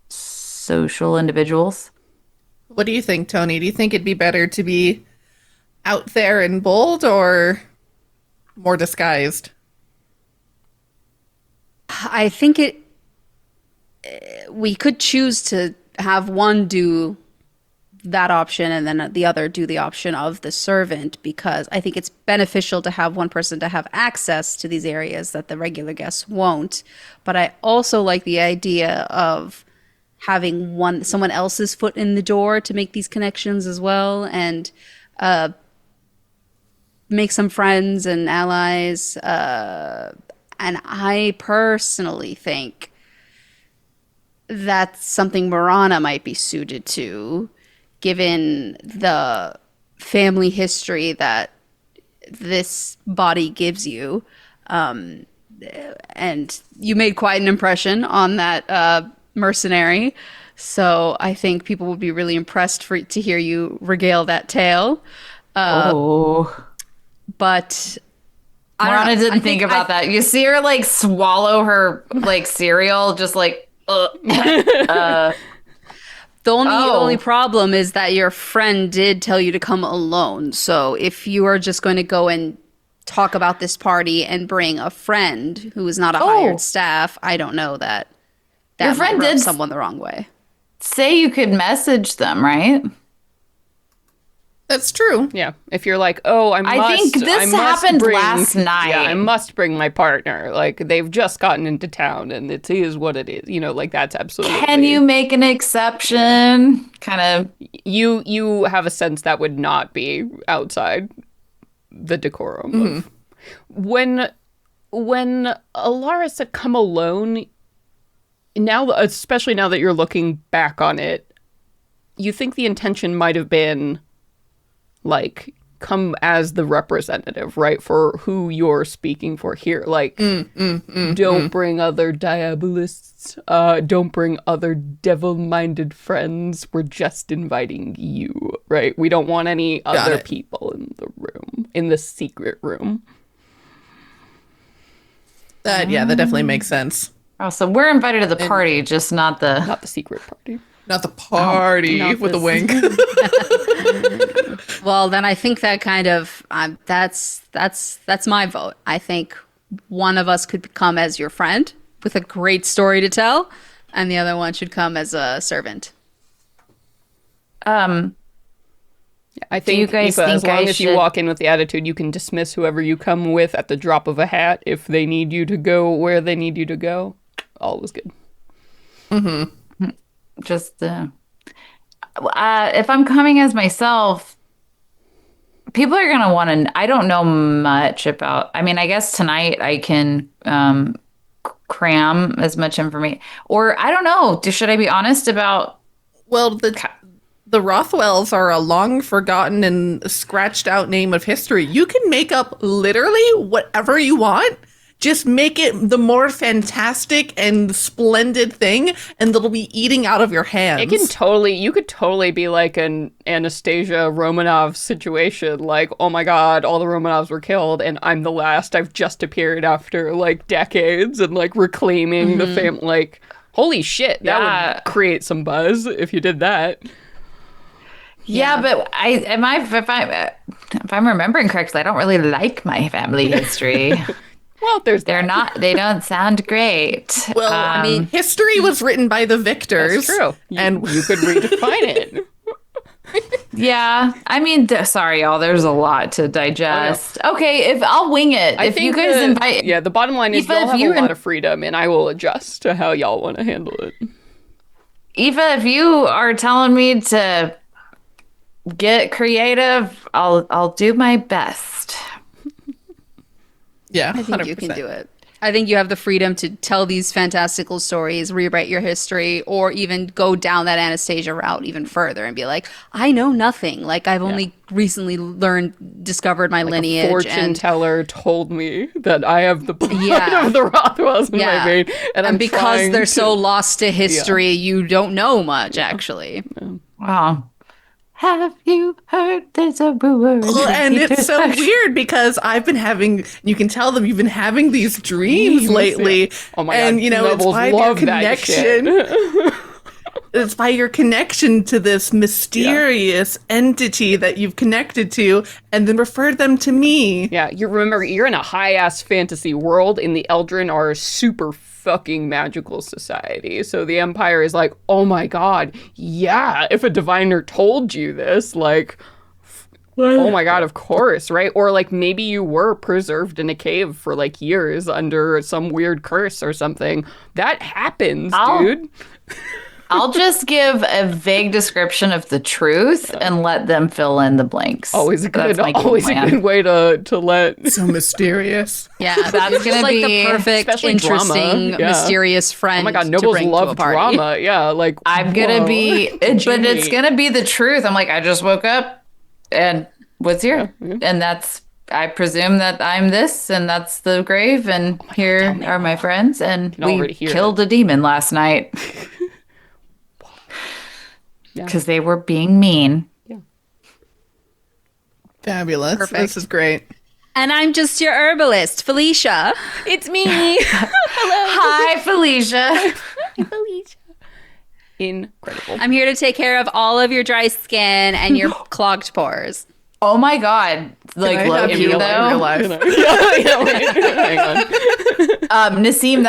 S2: social individuals.
S4: What do you think, Tony? Do you think it'd be better to be out there and bold or more disguised?
S3: I think we could choose to have one do that option and then the other do the option of the servant, because I think it's beneficial to have one person to have access to these areas that the regular guests won't. But I also like the idea of having someone else's foot in the door to make these connections as well, and make some friends and allies. And I personally think that's something Marana might be suited to, given the family history that this body gives you. And you made quite an impression on that mercenary. So I think people would be really impressed to hear you regale that tale. But
S2: Marana didn't think about that. You see her like swallow her like cereal, just like.
S3: The only problem is that your friend did tell you to come alone. So if you are just going to go and talk about this party and bring a friend who is not a hired staff, I don't know that
S2: your friend
S3: might rub
S2: did
S3: someone the wrong way.
S2: Say you could message them, right?
S4: That's true.
S1: Yeah. If you're like, oh,
S2: I think this happened last night.
S1: Yeah, I must bring my partner. Like, they've just gotten into town and it is what it is. You know, like, that's absolutely.
S2: Can you make an exception? Kind of.
S1: You have a sense that would not be outside the decorum of. When Elara said come alone, now, especially now that you're looking back on it, you think the intention might have been like come as the representative, right, for who you're speaking for here. Like, don't bring other diabolists, don't bring other devil-minded friends. We're just inviting you, right? We don't want any other people in the room, in the secret room.
S4: That definitely makes sense.
S2: Oh, so we're invited to the party, just not the
S1: secret party.
S4: Not the party
S3: not
S4: with a
S3: this.
S4: wink.
S3: Well, then I think that kind of that's my vote. I think one of us could come as your friend with a great story to tell, and the other one should come as a servant.
S2: Um,
S1: I think,
S2: you guys
S1: Aoife, as
S2: think I
S1: long as you
S2: should-
S1: walk in with the attitude, you can dismiss whoever you come with at the drop of a hat if they need you to go where they need you to go. All is good.
S2: just if I'm coming as myself, people are gonna want to. I don't know much about. I mean, I guess tonight I can cram as much information, or I don't know. Should I be honest about?
S4: Well, the Rothwells are a long forgotten and scratched out name of history. You can make up literally whatever you want. Just make it the more fantastic and splendid thing, and they'll be eating out of your hands.
S1: You could totally be like an Anastasia Romanov situation. Like, oh my God, all the Romanovs were killed, and I'm the last. I've just appeared after like decades, and like reclaiming the fame. Like, holy shit, that would create some buzz if you did that.
S2: Yeah, but if I'm remembering correctly, I don't really like my family history.
S1: Well,
S2: they don't sound great.
S4: Well, I mean, history was written by the victors.
S1: That's true. And you could redefine it.
S2: Yeah, I mean, sorry, y'all. There's a lot to digest. Okay, if I'll wing it. If you guys invite,
S1: yeah, the bottom line is
S2: Aoife,
S1: y'all have
S2: if
S1: a lot of freedom, and I will adjust to how y'all want to handle it.
S2: Aoife, if you are telling me to get creative, I'll do my best.
S4: Yeah,
S3: I think
S4: 100%.
S3: you can do it. I think you have the freedom to tell these fantastical stories, rewrite your history, or even go down that Anastasia route even further and be like, I know nothing. Like, I've only recently discovered my lineage.
S1: A fortune teller told me that I have the blood
S3: Yeah.
S1: of the Rothwells in my vein. And
S3: because they're so lost to history, you don't know much, actually.
S2: Wow. Have you heard there's a brewer?
S4: Well, and it's so weird because you can tell them you've been having these dreams lately.
S1: Yeah. Oh my
S4: and,
S1: God,
S4: you know, it's
S1: nobles
S4: by your
S1: love that shit.
S4: connection. It's by your connection to this mysterious entity that you've connected to and then referred them to me.
S1: Yeah, remember, you're in a high-ass fantasy world, and the Eldrin are a super fucking magical society. So the Empire is like, oh my God, yeah, if a diviner told you this, like, oh my God, of course, right? Or like maybe you were preserved in a cave for like years under some weird curse or something. That happens, dude.
S2: I'll just give a vague description of the truth and let them fill in the blanks.
S1: Always a good
S2: plan.
S1: way to let.
S4: So mysterious.
S3: Yeah, that's
S2: gonna
S3: like
S2: be
S3: the perfect,
S1: especially
S3: interesting,
S1: drama. Yeah.
S3: mysterious friend.
S1: Oh my God,
S3: to
S1: nobles
S3: bring to
S1: love
S3: a party.
S1: drama. Yeah, like
S2: I'm gonna be, but it's
S1: Jimmy.
S2: gonna be the truth. I'm like, I just woke up and was here, and that's. I presume that I'm this, and that's the grave, and here are my friends, and we killed a demon last night. Because they were being mean.
S1: Yeah.
S4: Fabulous.
S3: Perfect.
S4: This is great.
S3: And I'm just your herbalist, Felicia.
S1: It's me.
S2: Hi, Felicia.
S1: Incredible.
S3: I'm here to take care of all of your dry skin and your clogged pores.
S2: Oh my God. Like,
S4: I
S2: low
S4: have
S2: key,
S4: you in real
S2: though.
S4: life?
S1: Hang on.
S2: Nassim,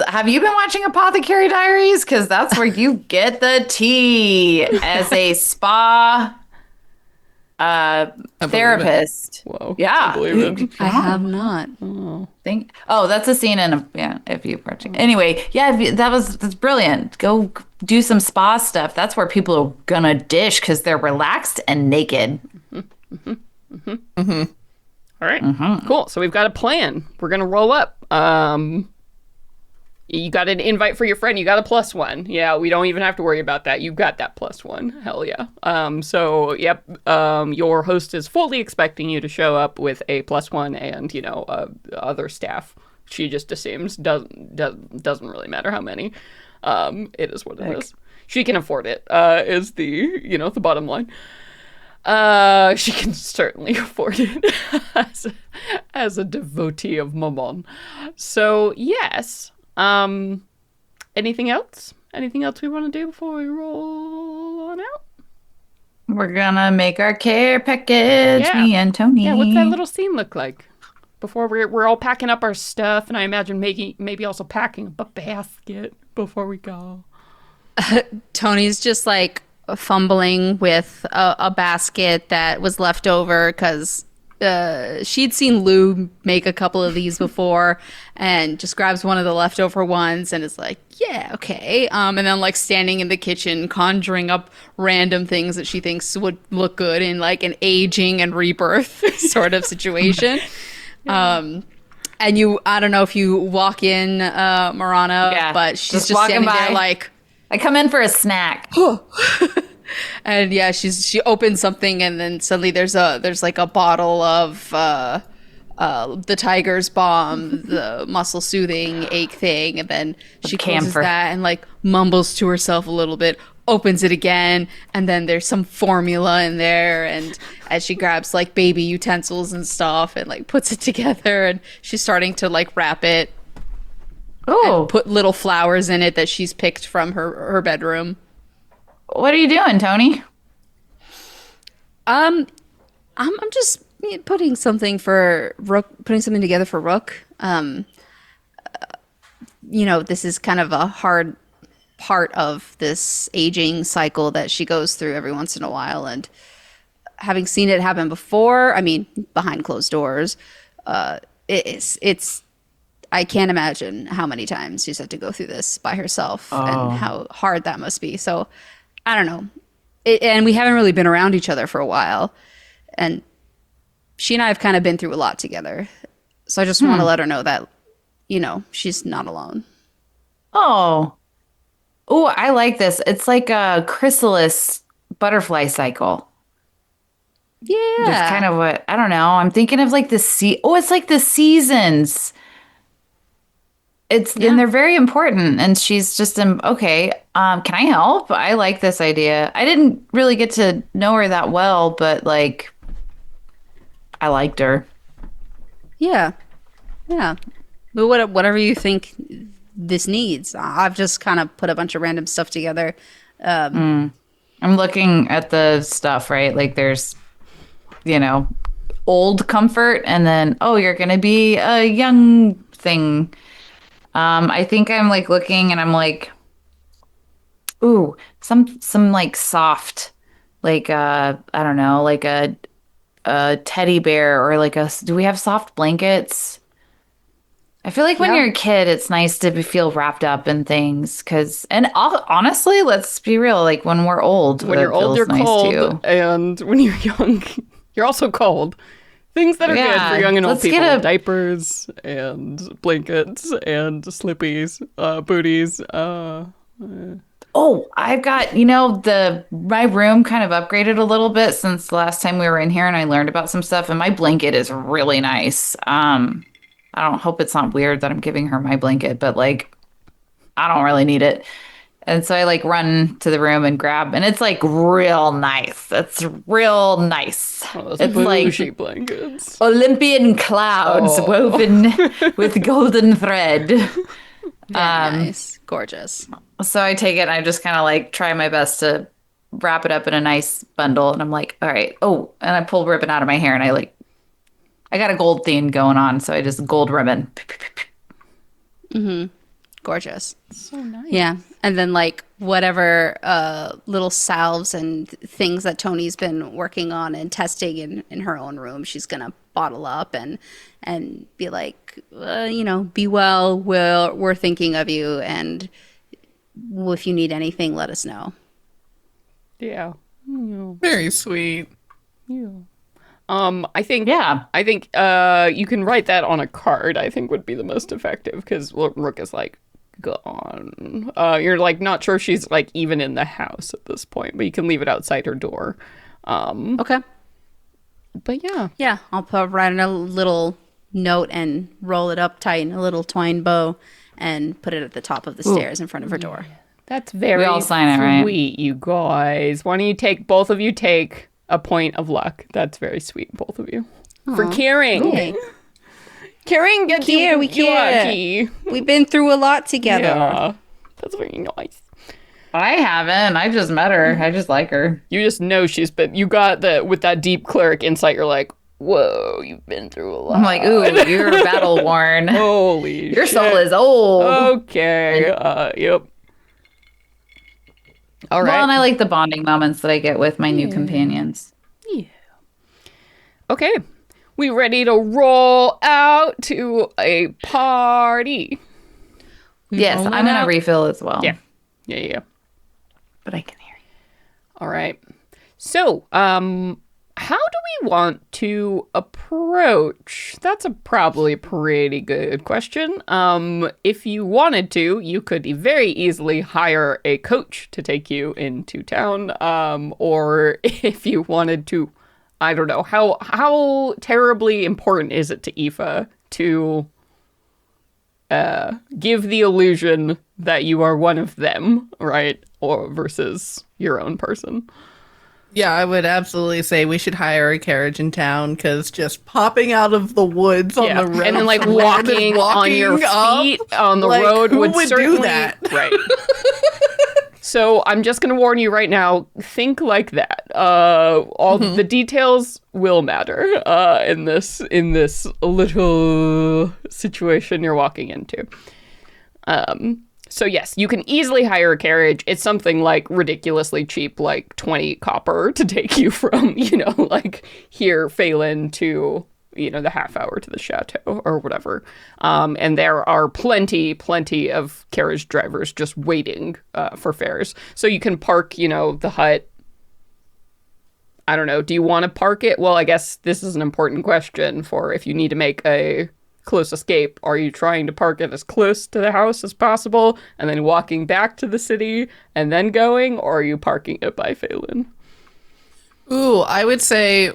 S2: have you been watching Apothecary Diaries? Because that's where you get the tea as a spa therapist.
S1: Whoa.
S2: Yeah.
S1: I believe it.
S3: I have not.
S2: That's a scene in if you watching. Anyway, that's brilliant. Go do some spa stuff. That's where people are gonna dish because they're relaxed and naked.
S1: All right. Cool. So we've got a plan. We're going to roll up. You got an invite for your friend. You got a +1. Yeah, we don't even have to worry about that. You got that +1. Hell yeah. So, yep. Your host is fully expecting you to show up with a +1 and, other staff. She just assumes doesn't really matter how many. It is what it is. She can afford it, is the bottom line. She can certainly afford it as a devotee of Mammon. So yes. Anything else? Anything else we want to do before we roll on out?
S2: We're gonna make our care package,
S1: Yeah.
S2: me and Tony.
S1: Yeah, what's that little scene look like? Before we're all packing up our stuff, and I imagine maybe also packing up a basket before we go.
S3: Tony's just like fumbling with a basket that was left over because she'd seen Lou make a couple of these before, and just grabs one of the leftover ones and is like, yeah, okay. And then like standing in the kitchen conjuring up random things that she thinks would look good in like an aging and rebirth sort of situation. And I don't know if you walk in, Marana, but she's just
S2: walking
S3: standing
S2: by.
S3: there like,
S2: I come in for a snack.
S3: and yeah, she opens something, and then suddenly there's like a bottle of the Tiger's Balm, the muscle soothing ache thing, and then she closes
S2: camphor.
S3: that and like mumbles to herself a little bit, opens it again, and then there's some formula in there, and as she grabs like baby utensils and stuff and like puts it together, and she's starting to like wrap it,
S2: Oh,
S3: put little flowers in it that she's picked from her bedroom.
S2: what are you doing, Tony?
S3: I'm just putting something for Rook, putting something together for Rook. This is kind of a hard part of this aging cycle that she goes through every once in a while, and having seen it happen before, I mean, behind closed doors, it's I can't imagine how many times she's had to go through this by herself and how hard that must be. So I don't know. And we haven't really been around each other for a while. And she and I have kind of been through a lot together. So I just want to let her know that, she's not alone.
S2: Oh, I like this. It's like a chrysalis butterfly cycle.
S3: Yeah.
S2: That's kind of what, I don't know. I'm thinking of like it's like the seasons. And they're very important. And she's just, okay, can I help? I like this idea. I didn't really get to know her that well, but like, I liked her.
S3: Yeah. Yeah. But whatever you think this needs. I've just kind of put a bunch of random stuff together.
S2: I'm looking at the stuff, right? Like there's, old comfort, and then, you're going to be a young thing. I think I'm like looking and I'm like, ooh, some like soft, like, I don't know, like a teddy bear, or like do we have soft blankets? I feel like when you're a kid, it's nice to feel wrapped up in things. Honestly, let's be real. Like when we're old,
S1: When you're old, you're
S2: nice
S1: cold,
S2: too.
S1: and when you're young, you're also cold. Things that are good for young and old
S2: let's
S1: people:
S2: get a-
S1: diapers and blankets and slippies, booties.
S2: Oh, I've got, my room kind of upgraded a little bit since the last time we were in here, and I learned about some stuff, and my blanket is really nice. I don't hope it's not weird that I'm giving her my blanket, but like, I don't really need it. And so I like run to the room and grab, and it's like real nice. It's real nice.
S1: Oh, those
S2: It's
S1: bougie
S2: like
S1: blankets.
S2: Olympian clouds woven with golden thread.
S3: Very nice. Gorgeous.
S2: So I take it and I just kind of like try my best to wrap it up in a nice bundle. And I'm like, all right. Oh, and I pull ribbon out of my hair, and I got a gold theme going on. So I just gold ribbon.
S3: Gorgeous.
S1: So nice.
S3: Yeah. And then like whatever little salves and things that Tony's been working on and testing in her own room, she's going to bottle up and be like, be well. We're thinking of you. And if you need anything, let us know.
S1: Yeah.
S4: Very sweet.
S1: Yeah. I think
S2: Yeah.
S1: you can write that on a card. I think would be the most effective, because Rook is like gone. You're like not sure she's like even in the house at this point, but you can leave it outside her door.
S3: Okay.
S1: But yeah.
S3: Yeah. I'll write in a little note and roll it up tight in a little twine bow and put it at the top of the stairs in front of her door.
S1: That's very
S2: We all sign it, right?
S1: sweet, you guys. Why don't you both of you take a point of luck? That's very sweet, both of you. For caring.
S3: Okay.
S1: Caring gets
S3: care,
S1: you,
S3: we
S1: you
S3: care.
S1: lucky.
S3: We've been through a lot together.
S1: Yeah. That's very nice.
S2: I haven't. I just met her. I just like her.
S1: You just know you got with that deep cleric insight, you're like, whoa, you've been through a lot.
S2: I'm like, ooh, you're battle worn.
S1: Holy
S2: Your
S1: shit.
S2: soul is old.
S1: Okay. Yep. All right.
S2: Well, and I like the bonding moments that I get with my new companions.
S1: Yeah. Okay. We ready to roll out to a party?
S2: Yes, I'm going to refill as well.
S1: Yeah. Yeah.
S2: But I can hear you.
S1: All right. So, how do we want to approach? That's probably a pretty good question. If you wanted to, you could very easily hire a coach to take you into town. Or if you wanted to, I don't know, how terribly important is it to Aoife to give the illusion that you are one of them, right? Or versus your own person.
S4: Yeah, I would absolutely say we should hire a carriage in town because just popping out of the woods on the road
S1: and then like walking on your feet on the road
S4: who
S1: would certainly
S4: do that.
S1: Right. So I'm just going to warn you right now. Think like that. All the details will matter in this little situation you're walking into. So yes, you can easily hire a carriage. It's something like ridiculously cheap, like 20 copper to take you from, like here, Phelan, to, the half hour to the chateau or whatever. And there are plenty of carriage drivers just waiting for fares. So you can park, the hut. I don't know. Do you want to park it? Well, I guess this is an important question for if you need to make a close escape. Are you trying to park it as close to the house as possible and then walking back to the city and then going, or are you parking it by Phelan?
S4: Ooh, I would say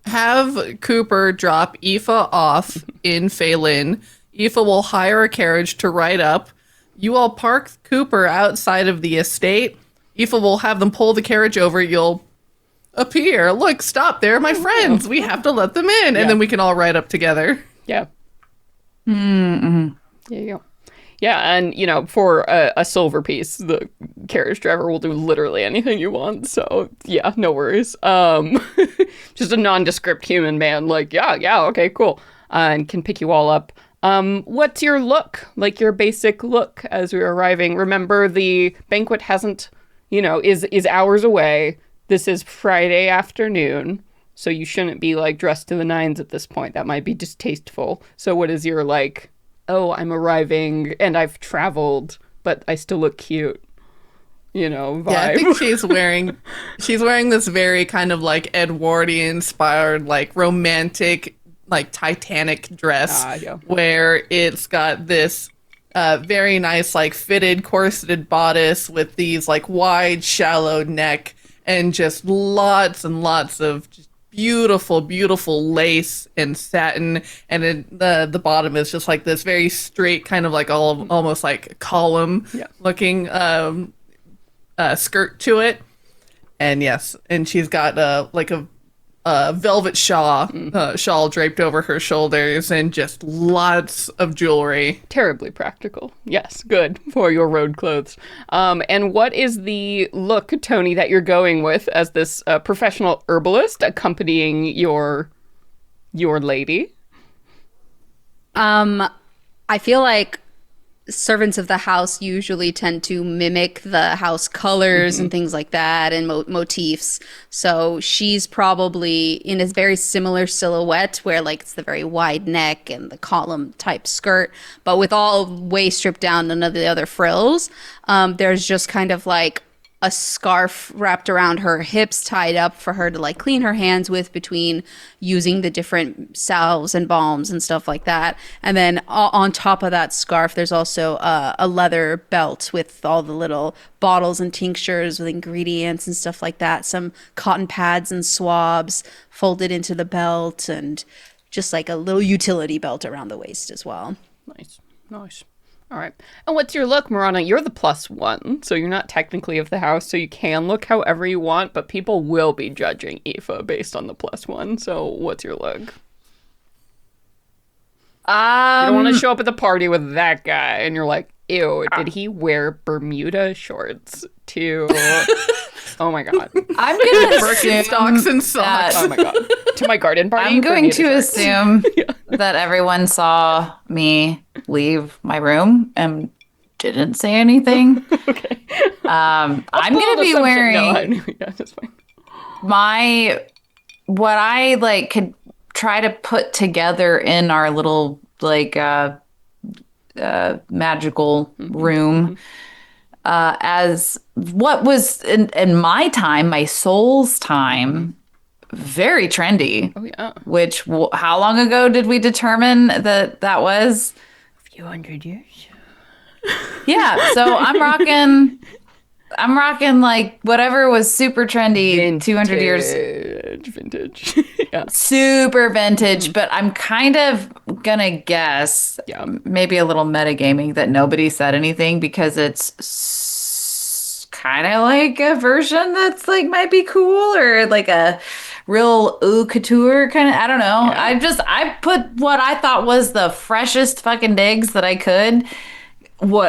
S4: have Cooper drop Aoife off in Phelan. Aoife will hire a carriage to ride up. You all park Cooper outside of the estate. Aoife will have them pull the carriage over. You'll appear. Look, stop. They're my friends. We have to let them in. And then we can all ride up together.
S1: Yeah. Mm-hmm. There you go. Yeah, and, for a silver piece, the carriage driver will do literally anything you want. So, yeah, no worries. Just a nondescript human man, like, yeah, okay, cool. And can pick you all up. What's your look? Like, your basic look as we're arriving? Remember, the banquet hasn't, is hours away. This is Friday afternoon, so you shouldn't be, like, dressed to the nines at this point. That might be distasteful. So what is your, like, oh, I'm arriving, and I've traveled, but I still look cute, vibe?
S4: Yeah, I think she's wearing this very kind of, like, Edwardian-inspired, like, romantic, like, Titanic dress, where it's got this very nice, like, fitted, corseted bodice with these, like, wide, shallow neck, and just lots and lots of just beautiful lace and satin, and the bottom is just like this very straight kind of like almost like column looking skirt to it. And yes, and she's got like a velvet shawl draped over her shoulders, and just lots of jewelry.
S1: Terribly practical. Yes, good for your road clothes. And what is the look, Tony, that you're going with as this professional herbalist accompanying your lady?
S3: I feel like servants of the house usually tend to mimic the house colors and things like that, and motifs. So she's probably in a very similar silhouette where like it's the very wide neck and the column type skirt, but with all way stripped down, none of the other frills. There's just kind of like a scarf wrapped around her hips, tied up for her to like clean her hands with between using the different salves and balms and stuff like that. And then on top of that scarf, there's also a leather belt with all the little bottles and tinctures with ingredients and stuff like that. Some cotton pads and swabs folded into the belt, and just like a little utility belt around the waist as well.
S1: Nice. All right. And what's your look, Marana? You're the +1, so you're not technically of the house, so you can look however you want, but people will be judging Aoife based on the +1. So what's your look? You don't want to show up at the party with that guy, and you're like, ew, did he wear Bermuda shorts to... Oh my God.
S2: I'm going to
S4: Birkenstocks and socks.
S1: Oh my God. To my garden party?
S2: I'm going
S1: Bermuda
S2: to
S1: shorts.
S2: assume that everyone saw me leave my room and didn't say anything.
S1: Okay.
S2: I'm going
S1: Bold
S2: to be
S1: assumption.
S2: wearing
S1: No, I knew. Yeah, that's fine.
S2: what I like could try to put together in our little like magical room as what was in my time, my soul's time, very trendy.
S1: Oh, yeah.
S2: Which how long ago did we determine that was?
S1: A few hundred years.
S2: Yeah, so I'm rocking like whatever was super trendy 200 years.
S1: Vintage. Yeah.
S2: Super vintage, but I'm kind of gonna guess,
S1: Yeah.
S2: maybe a little metagaming, that nobody said anything because it's kind of like a version that's like might be cool, or like a real haute couture kind of, I don't know.
S1: Yeah.
S2: I put what I thought was the freshest fucking digs that I could.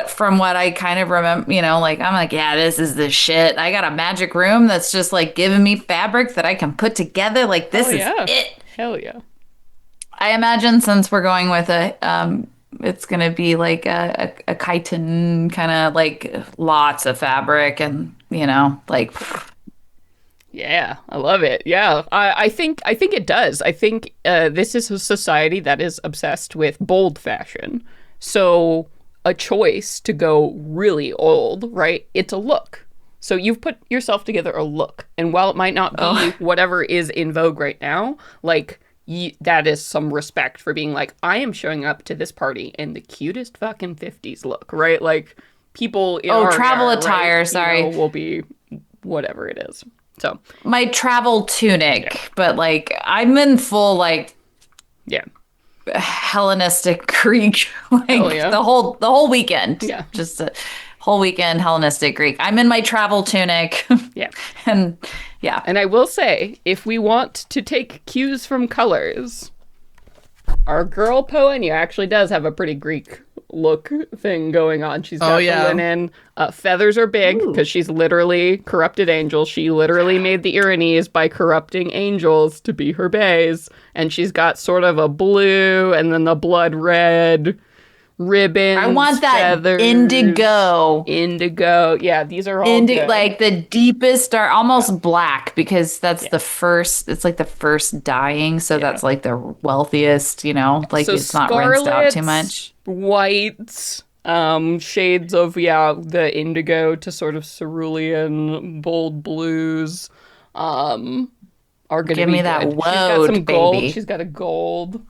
S2: From what I kind of remember, like, I'm like, yeah, this is the shit. I got a magic room that's just like giving me fabric that I can put together. Like, this is it.
S1: Hell yeah.
S2: I imagine since we're going with it's going to be like a chitin kind of like lots of fabric and, like.
S1: Yeah, I love it. Yeah, I think it does. I think this is a society that is obsessed with bold fashion. So a choice to go really old, right? It's a look. So you've put yourself together a look. And while it might not be whatever is in vogue right now, like that is some respect for being like, I am showing up to this party in the cutest fucking 50s look, right? Like people in our
S2: travel
S1: era,
S2: attire,
S1: right,
S2: sorry.
S1: will be whatever it is. So
S2: my travel tunic, but like I'm in full like Hellenistic Greek, like the whole weekend.
S1: Yeah.
S2: Just a whole weekend Hellenistic Greek. I'm in my travel tunic.
S1: Yeah.
S2: And
S1: I will say, if we want to take cues from colors, our girl Poenya actually does have a pretty Greek look thing going on. She's got the linen. Feathers are big because she's literally corrupted angel. She literally made the Iranes by corrupting angels to be her bays. And she's got sort of a blue and then the blood red ribbons.
S2: I want that
S1: feathers,
S2: indigo.
S1: Yeah, these are all good.
S2: Like the deepest dark, almost black, because that's the first. It's like the first dyeing, so that's like the wealthiest. Like so it's not rinsed out too much.
S1: Whites, shades of the indigo to sort of cerulean, bold blues, are gonna
S2: give
S1: be
S2: me
S1: good.
S2: that
S1: She's got
S2: woad,
S1: some gold.
S2: baby.
S1: She's got a gold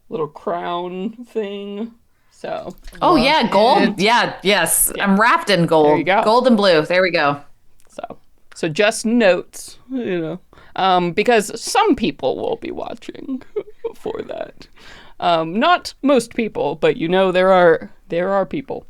S1: little crown thing. So.
S2: Oh yeah, gold. Yeah, yes. Yeah. I'm wrapped in gold.
S1: There you go.
S2: Gold and blue. There we go.
S1: So just notes, because some people will be watching for that. Not most people, but there are people.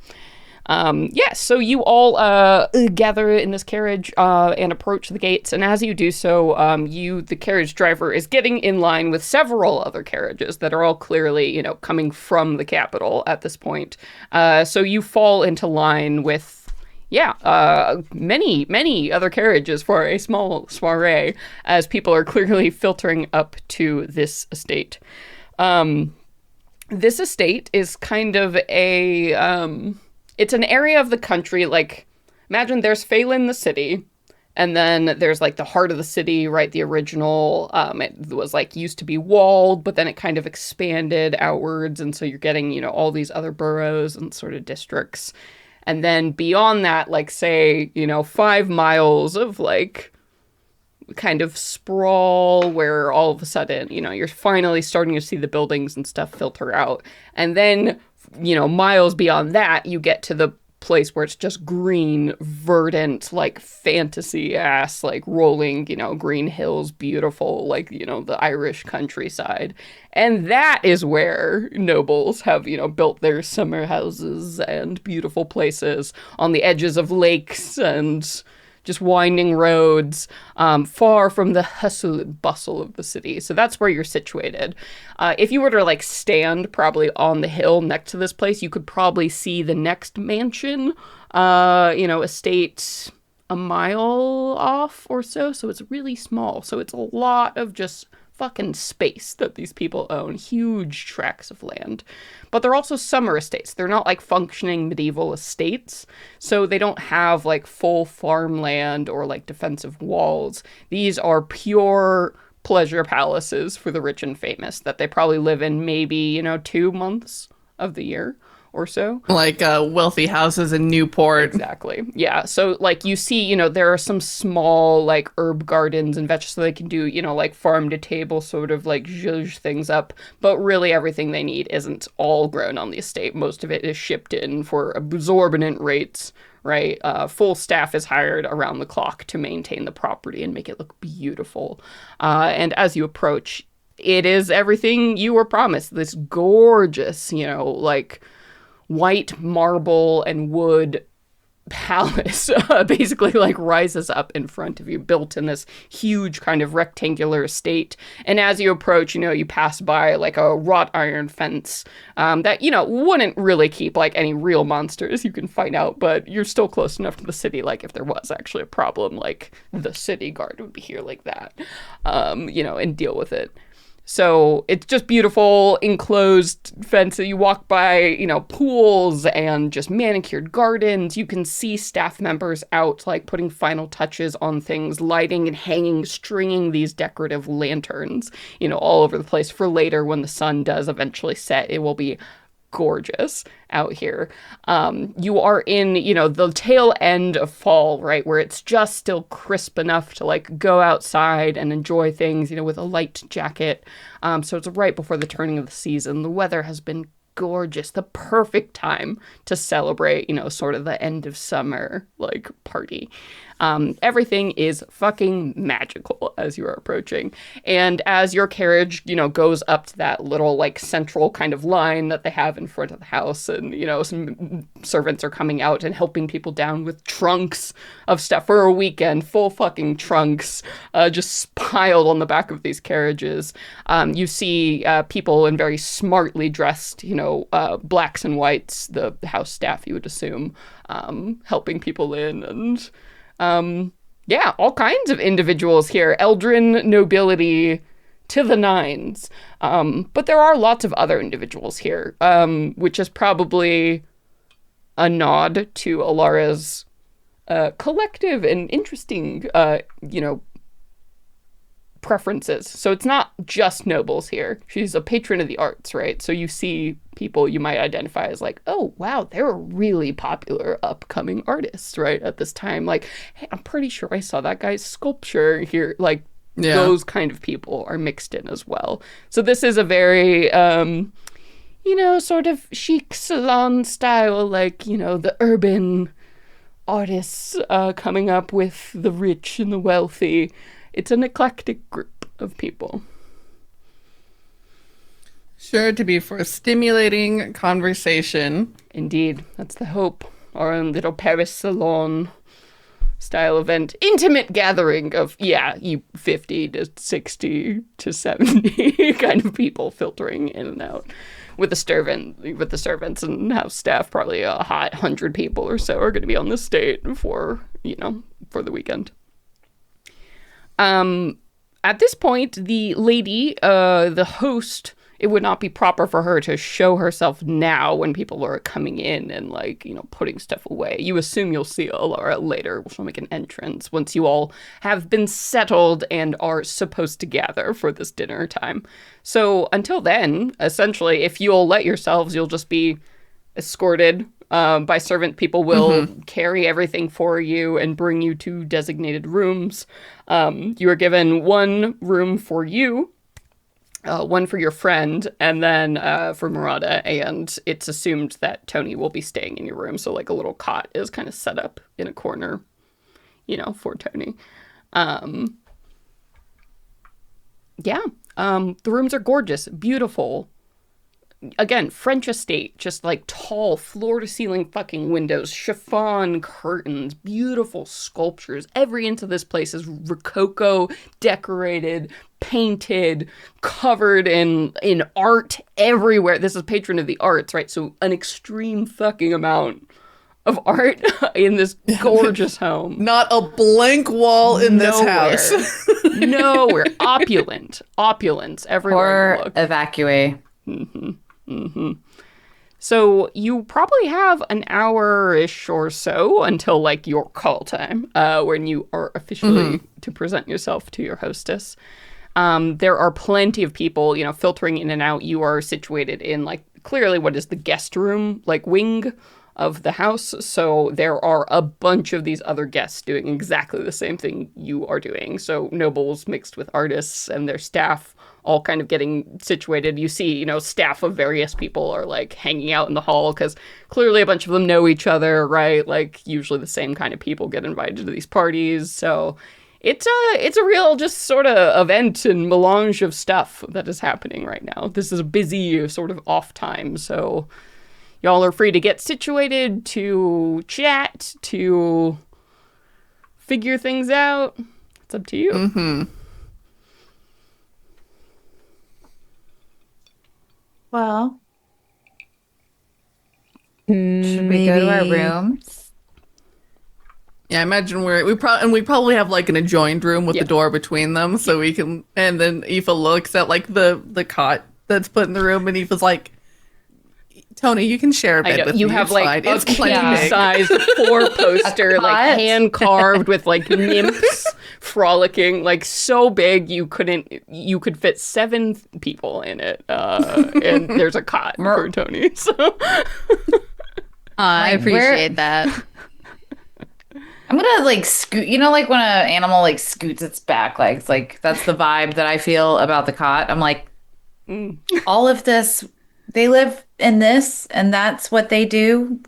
S1: So you all gather in this carriage and approach the gates, and as you do so, the carriage driver is getting in line with several other carriages that are all clearly, coming from the capital at this point. So you fall into line with many other carriages for a small soiree, as people are clearly filtering up to this estate. This estate is kind of it's an area of the country, like, imagine there's Phelan, the city, and then there's, like, the heart of the city, right, the original, it was, like, used to be walled, but then it kind of expanded outwards, and so you're getting, all these other boroughs and sort of districts. And then beyond that, like, say, 5 miles of, like, kind of sprawl where all of a sudden, you're finally starting to see the buildings and stuff filter out. And then, miles beyond that, you get to the place where it's just green, verdant, like fantasy ass, like rolling, green hills, beautiful, like, the Irish countryside. And that is where nobles have, built their summer houses and beautiful places on the edges of lakes and just winding roads, far from the hustle and bustle of the city. So that's where you're situated. If you were to like stand probably on the hill next to this place, you could probably see the next mansion, estate a mile off or so. So it's really small. So it's a lot of just fucking space that these people own, huge tracts of land. But they're also summer estates. They're not like functioning medieval estates, so they don't have like full farmland or like defensive walls. These are pure pleasure palaces for the rich and famous that they probably live in maybe, 2 months of the year or so.
S4: Like wealthy houses in Newport.
S1: Exactly. Yeah. So like you see, there are some small like herb gardens and vegetables so they can do, like farm to table sort of like zhuzh things up. But really everything they need isn't all grown on the estate. Most of it is shipped in for exorbitant rates, right? Full staff is hired around the clock to maintain the property and make it look beautiful. And as you approach, it is everything you were promised. This gorgeous, like white marble and wood palace basically like rises up in front of you, built in this huge kind of rectangular estate. And as you approach, you pass by like a wrought iron fence that, wouldn't really keep like any real monsters, you can find out, but you're still close enough to the city. Like if there was actually a problem, like the city guard would be here like that, and deal with it. So it's just beautiful, enclosed fence. You walk by, pools and just manicured gardens. You can see staff members out, like putting final touches on things, lighting and hanging, stringing these decorative lanterns, all over the place for later when the sun does eventually set. It will be gorgeous out here. You are in, the tail end of fall, right, where it's just still crisp enough to like go outside and enjoy things, with a light jacket. So it's right before the turning of the season. The weather has been gorgeous, the perfect time to celebrate, sort of the end of summer like party. Everything is fucking magical as you are approaching. And as your carriage, goes up to that little like central kind of line that they have in front of the house, and, some servants are coming out and helping people down with trunks of stuff for a weekend, full fucking trunks, just piled on the back of these carriages. You see people in very smartly dressed, blacks and whites, the house staff, you would assume, helping people in, and all kinds of individuals here, Eldrin nobility to the nines. But there are lots of other individuals here, which is probably a nod to Elara's collective and interesting, preferences. So it's not just nobles here. She's a patron of the arts, right? So you see people you might identify as like, oh, wow, they're a really popular upcoming artist, right? At this time, like, hey, I'm pretty sure I saw that guy's sculpture here. Like, those kind of people are mixed in as well. So this is a very, sort of chic salon style, like, the urban artists coming up with the rich and the wealthy. It's an eclectic group of people.
S4: Sure to be for stimulating conversation.
S1: Indeed, that's the hope. Our own little Paris salon style event. Intimate gathering of, you 50 to 60 to 70 kind of people filtering in and out. With the servants and house staff, probably a hot 100 people or so are going to be on the estate for the weekend. At this point, the lady, the host, it would not be proper for her to show herself now when people are coming in and like, putting stuff away. You assume you'll see Elara later. She'll make an entrance once you all have been settled and are supposed to gather for this dinner time. So until then, essentially, if you'll let yourselves, you'll just be escorted by servant. People will carry everything for you and bring you to designated rooms. You are given one room for you, one for your friend, and then for Murata, and it's assumed that Tony will be staying in your room, so like a little cot is kind of set up in a corner, for Tony. The rooms are gorgeous, beautiful, again, French estate, just like tall floor to ceiling fucking windows, chiffon curtains, beautiful sculptures. Every inch of this place is rococo decorated, painted, covered in art everywhere. This is patron of the arts, right? So an extreme fucking amount of art in this gorgeous home.
S4: Not a blank wall in this house.
S1: Nowhere. Opulence everywhere.
S2: Or evacuate.
S1: So you probably have an hour-ish or so until like your call time, when you are officially to present yourself to your hostess. There are plenty of people, filtering in and out. You are situated in like clearly what is the guest room, like wing of the house. So there are a bunch of these other guests doing exactly the same thing you are doing. So nobles mixed with artists and their staff all kind of getting situated. You see, staff of various people are like hanging out in the hall because clearly a bunch of them know each other, right? Like usually the same kind of people get invited to these parties. So it's a real just sort of event and melange of stuff that is happening right now. This is a busy sort of off time. So y'all are free to get situated, to chat, to figure things out. It's up to you.
S4: Mm-hmm.
S2: Well, should we go to our rooms?
S4: Yeah, I imagine we probably have like an adjoined room with the door between them, so we can. And then Aoife looks at like the cot that's put in the room, and Aoife's like, Tony, you can share a bed with
S1: You
S4: me.
S1: have
S4: It's
S1: like
S4: fine.
S1: a
S4: It's plenty big.
S1: king-size 4-poster, like hand carved with like nymphs frolicking, like so big you could fit 7 people in it. And there's a cot for Tony. So
S3: I appreciate that.
S2: I'm gonna like scoot, like when an animal like scoots its back legs, like that's the vibe that I feel about the cot. I'm like, all of this, they live in this, and that's what they do.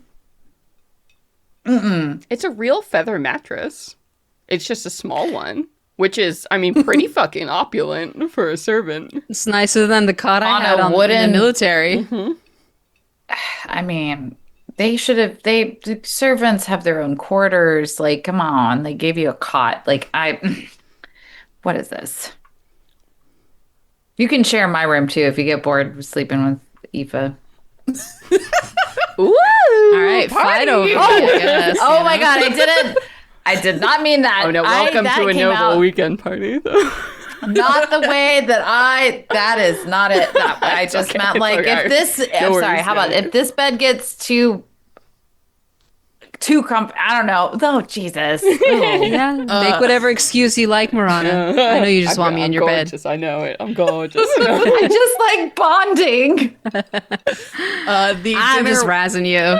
S1: it's a real feather mattress. It's just a small one, which is, pretty fucking opulent for a servant.
S3: It's nicer than the cot I
S2: On
S3: had
S2: a
S3: in
S2: wooden-
S3: the military.
S2: I mean, they should have. The servants have their own quarters. Like, come on, they gave you a cot. Like, what is this? You can share my room too if you get bored with sleeping with Aoife.
S1: Ooh!
S3: All right, fight over it, I guess,
S2: Oh
S3: you
S2: my
S3: know?
S2: God, I did not mean that.
S1: Oh no, welcome
S2: that
S1: to a
S2: came
S1: noble
S2: out
S1: weekend party, though.
S2: Not the way that is not it. I just
S1: okay,
S2: meant
S1: it's
S2: like
S1: okay.
S2: if this,
S1: No
S2: I'm sorry,
S1: worries,
S2: how about
S1: yeah.
S2: if this bed gets too I don't know. Oh, Jesus. Ooh.
S3: Yeah, make whatever excuse you like, Marana. I know you just want me in
S1: I'm
S3: your bed.
S1: gorgeous, I know it. I'm gorgeous.
S2: I just like bonding.
S4: The
S3: I'm
S4: dinner,
S3: just razzing you.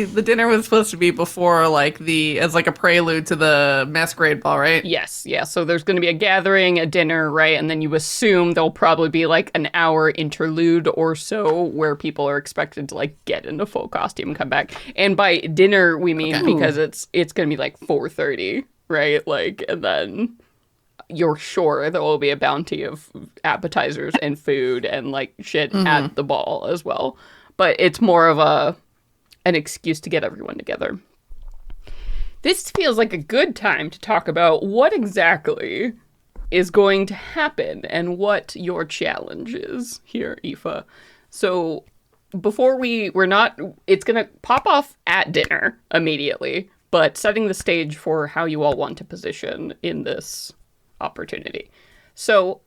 S4: the dinner was supposed to be before as like a prelude to the masquerade ball, right?
S1: Yes, yeah. So there's going to be a gathering, a dinner, right? And then you assume there'll probably be like an hour interlude or so where people are expected to like get into full costume and come back. And by dinner we mean because it's going to be like 4:30, right? Like, and then you're sure there will be a bounty of appetizers and food and like shit at the ball as well. But it's more of an excuse to get everyone together. This feels like a good time to talk about what exactly is going to happen and what your challenge is here, Aoife. So before it's going to pop off at dinner immediately, but setting the stage for how you all want to position in this opportunity. So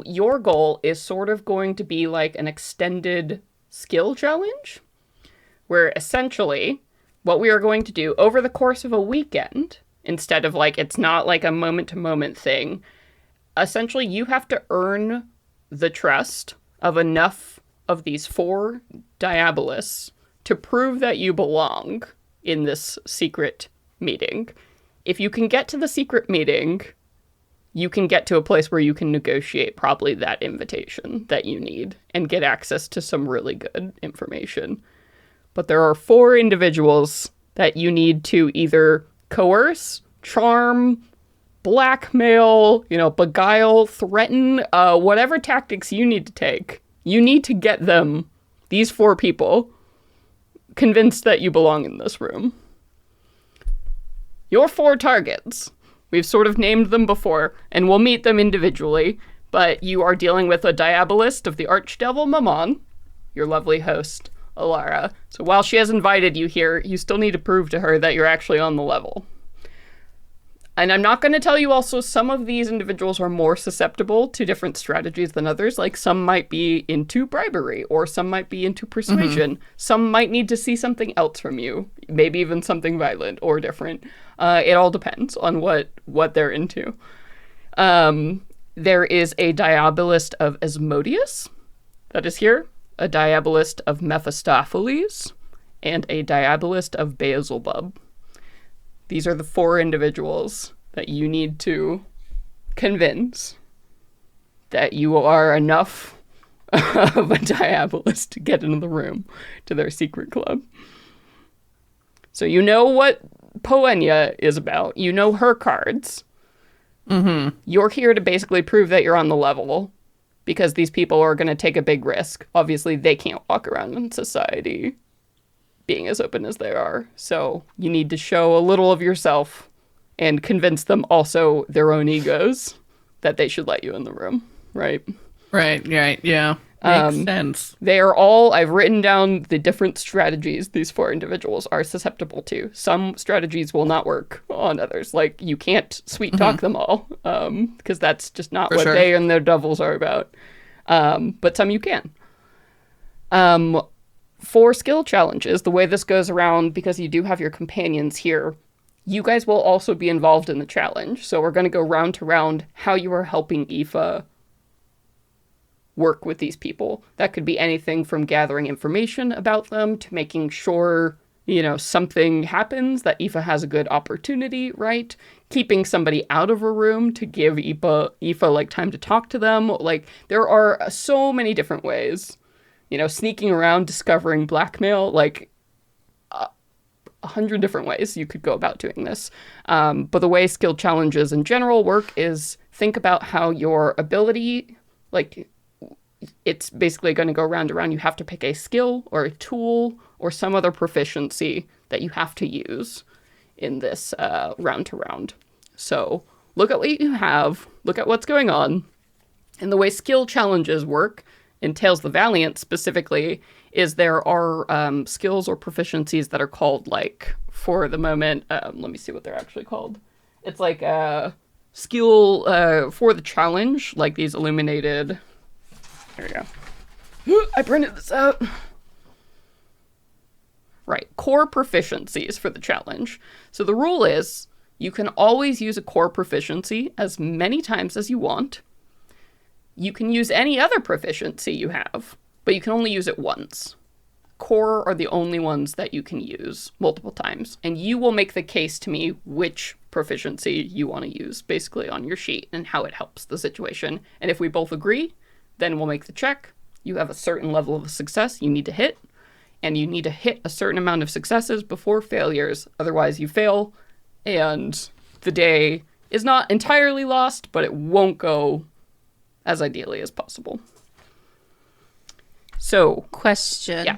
S1: your goal is sort of going to be like an extended skill challenge, where essentially what we are going to do over the course of a weekend, instead of like, it's not like a moment-to-moment thing, essentially you have to earn the trust of enough of these 4 diabolists to prove that you belong in this secret meeting. If you can get to the secret meeting, you can get to a place where you can negotiate probably that invitation that you need and get access to some really good information. But there are 4 individuals that you need to either coerce, charm, blackmail, beguile, threaten, whatever tactics you need to take. You need to get them, these 4 people, convinced that you belong in this room. Your 4 targets. We've sort of named them before, and we'll meet them individually, but you are dealing with a diabolist of the archdevil Mammon, your lovely host, Elara. So while she has invited you here, you still need to prove to her that you're actually on the level. And I'm not going to tell you also some of these individuals are more susceptible to different strategies than others. Like some might be into bribery or some might be into persuasion. Mm-hmm. Some might need to see something else from you, maybe even something violent or different. It all depends on what they're into. There is a diabolist of Asmodeus that is here, a diabolist of Mephistopheles, and a diabolist of Beelzebub. These are the 4 individuals that you need to convince that you are enough of a diabolist to get into the room to their secret club. So you know what Poenya is about. You know her cards. Mm-hmm. You're here to basically prove that you're on the level because these people are going to take a big risk. Obviously, they can't walk around in society being as open as they are. So you need to show a little of yourself and convince them also their own egos that they should let you in the room, right?
S4: Right, yeah. Makes sense.
S1: They are all, I've written down the different strategies these 4 individuals are susceptible to. Some strategies will not work on others. Like, you can't sweet talk them all, because that's just not what they and their devils are about. But some you can. For skill challenges, the way this goes around, because you do have your companions here, you guys will also be involved in the challenge. So we're going to go round to round how you are helping Aoife work with these people. That could be anything from gathering information about them to making sure, something happens, that Aoife has a good opportunity, right? Keeping somebody out of a room to give Aoife like time to talk to them. Like, there are so many different ways. Sneaking around, discovering blackmail, like 100 different ways you could go about doing this. But the way skill challenges in general work is think about how your ability, like, it's basically going to go round and round. You have to pick a skill or a tool or some other proficiency that you have to use in this round to round. So look at what you have, look at what's going on. And the way skill challenges work in Tales the Valiant specifically is there are skills or proficiencies that are called, like, for the moment, let me see what they're actually called. It's like a skill for the challenge, like these illuminated... There we go. I printed this out. Right, core proficiencies for the challenge. So the rule is you can always use a core proficiency as many times as you want. You can use any other proficiency you have, but you can only use it once. Core are the only ones that you can use multiple times. And you will make the case to me which proficiency you want to use, basically on your sheet, and how it helps the situation. And if we both agree, then we'll make the check. You have a certain level of success you need to hit, and you need to hit a certain amount of successes before failures. Otherwise, you fail, and the day is not entirely lost, but it won't go as ideally as possible. So,
S3: question.
S1: Yeah.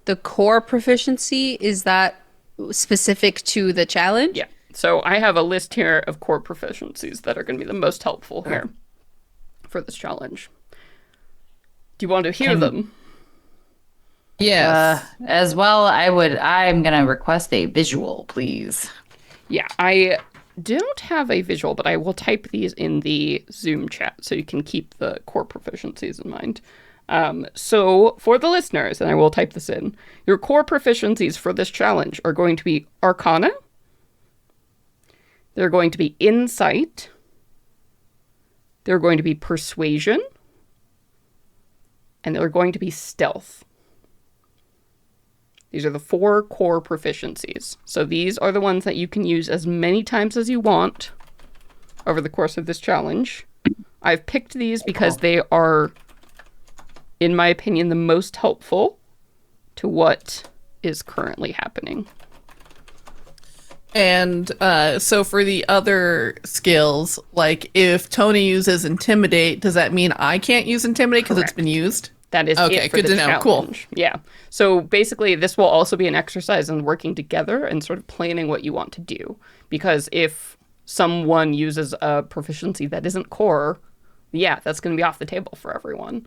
S3: The core proficiency, is that specific to the challenge?
S1: Yeah. So I have a list here of core proficiencies that are going to be the most helpful here for this challenge. Do you want to hear them?
S4: Yes.
S2: As well, I'm going to request a visual, please.
S1: Yeah, I don't have a visual, but I will type these in the Zoom chat so you can keep the core proficiencies in mind. So for the listeners, and I will type this in, your core proficiencies for this challenge are going to be Arcana. They're going to be Insight. They're going to be Persuasion. And they're going to be Stealth. These are the 4 core proficiencies. So these are the ones that you can use as many times as you want over the course of this challenge. I've picked these because they are, in my opinion, the most helpful to what is currently happening.
S4: And so for the other skills, like if Tony uses Intimidate, does that mean I can't use Intimidate because it's been used?
S1: That is
S4: Okay,
S1: it for
S4: good
S1: the
S4: to know.
S1: challenge.
S4: Cool.
S1: Yeah. So basically, this will also be an exercise in working together and sort of planning what you want to do. Because if someone uses a proficiency that isn't core, yeah, that's going to be off the table for everyone.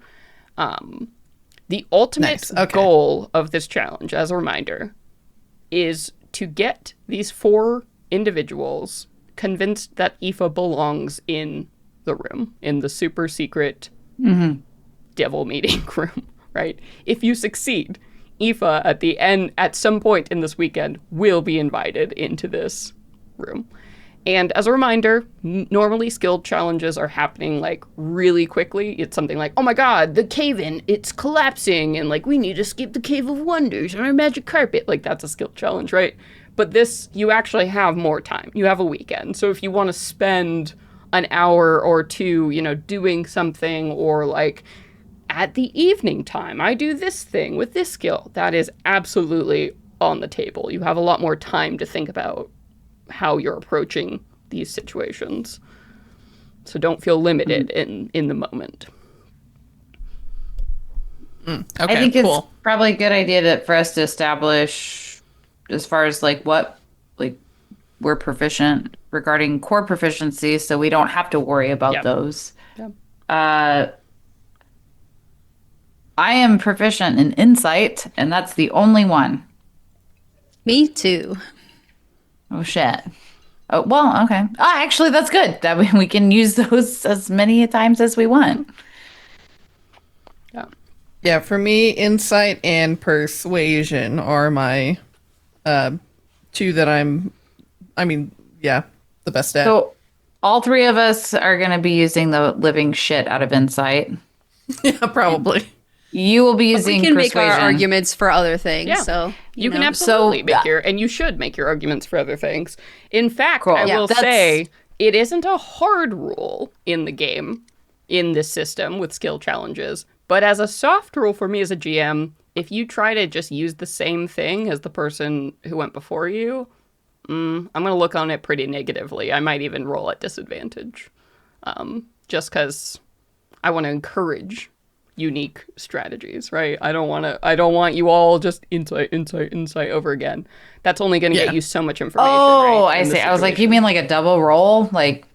S1: The ultimate goal of this challenge, as a reminder, is to get these 4 individuals convinced that Aoife belongs in the room, in the super secret devil meeting room, right? If you succeed, Aoife at the end, at some point in this weekend, will be invited into this room. And as a reminder, normally skilled challenges are happening like really quickly. It's something like, oh my god, the cave-in, it's collapsing, and like we need to skip the Cave of Wonders on our magic carpet. Like that's a skilled challenge, right? But this, you actually have more time. You have a weekend. So if you want to spend an hour or two, you know, doing something, or like at the evening time, I do this thing with this skill, that is absolutely on the table. You have a lot more time to think about how you're approaching these situations. So don't feel limited in the moment.
S4: Okay,
S2: I think
S4: cool.
S2: it's probably a good idea for us to establish as far as like what like we're proficient regarding core proficiency, so we don't have to worry about those.
S1: Yep.
S2: I am proficient in insight, and that's the only one.
S3: Me too.
S2: Oh shit. Oh well, okay. Oh, actually, that's good. That we can use those as many times as we want.
S4: Yeah, for me, insight and persuasion are my 2 that the best at.
S2: So all 3 of us are going to be using the living shit out of insight.
S4: Yeah, probably.
S2: You will be using
S3: We can
S2: persuasion.
S3: make our arguments for other things.
S1: Yeah.
S3: So
S1: You can
S3: know.
S1: absolutely
S2: So-
S1: make and you should make your arguments for other things. In fact,
S2: Cool.
S1: I
S2: Yeah,
S1: will
S2: that's-
S1: say it isn't a hard rule in the game, in this system with skill challenges. But as a soft rule for me as a GM, if you try to just use the same thing as the person who went before you, I'm going to look on it pretty negatively. I might even roll at disadvantage, just because I want to encourage unique strategies, right? I don't want you all just insight over again. That's only going to get you so much information.
S2: Oh,
S1: right,
S2: I
S1: in the
S2: see. I was like, you
S1: situation.
S2: mean like a double roll? Like,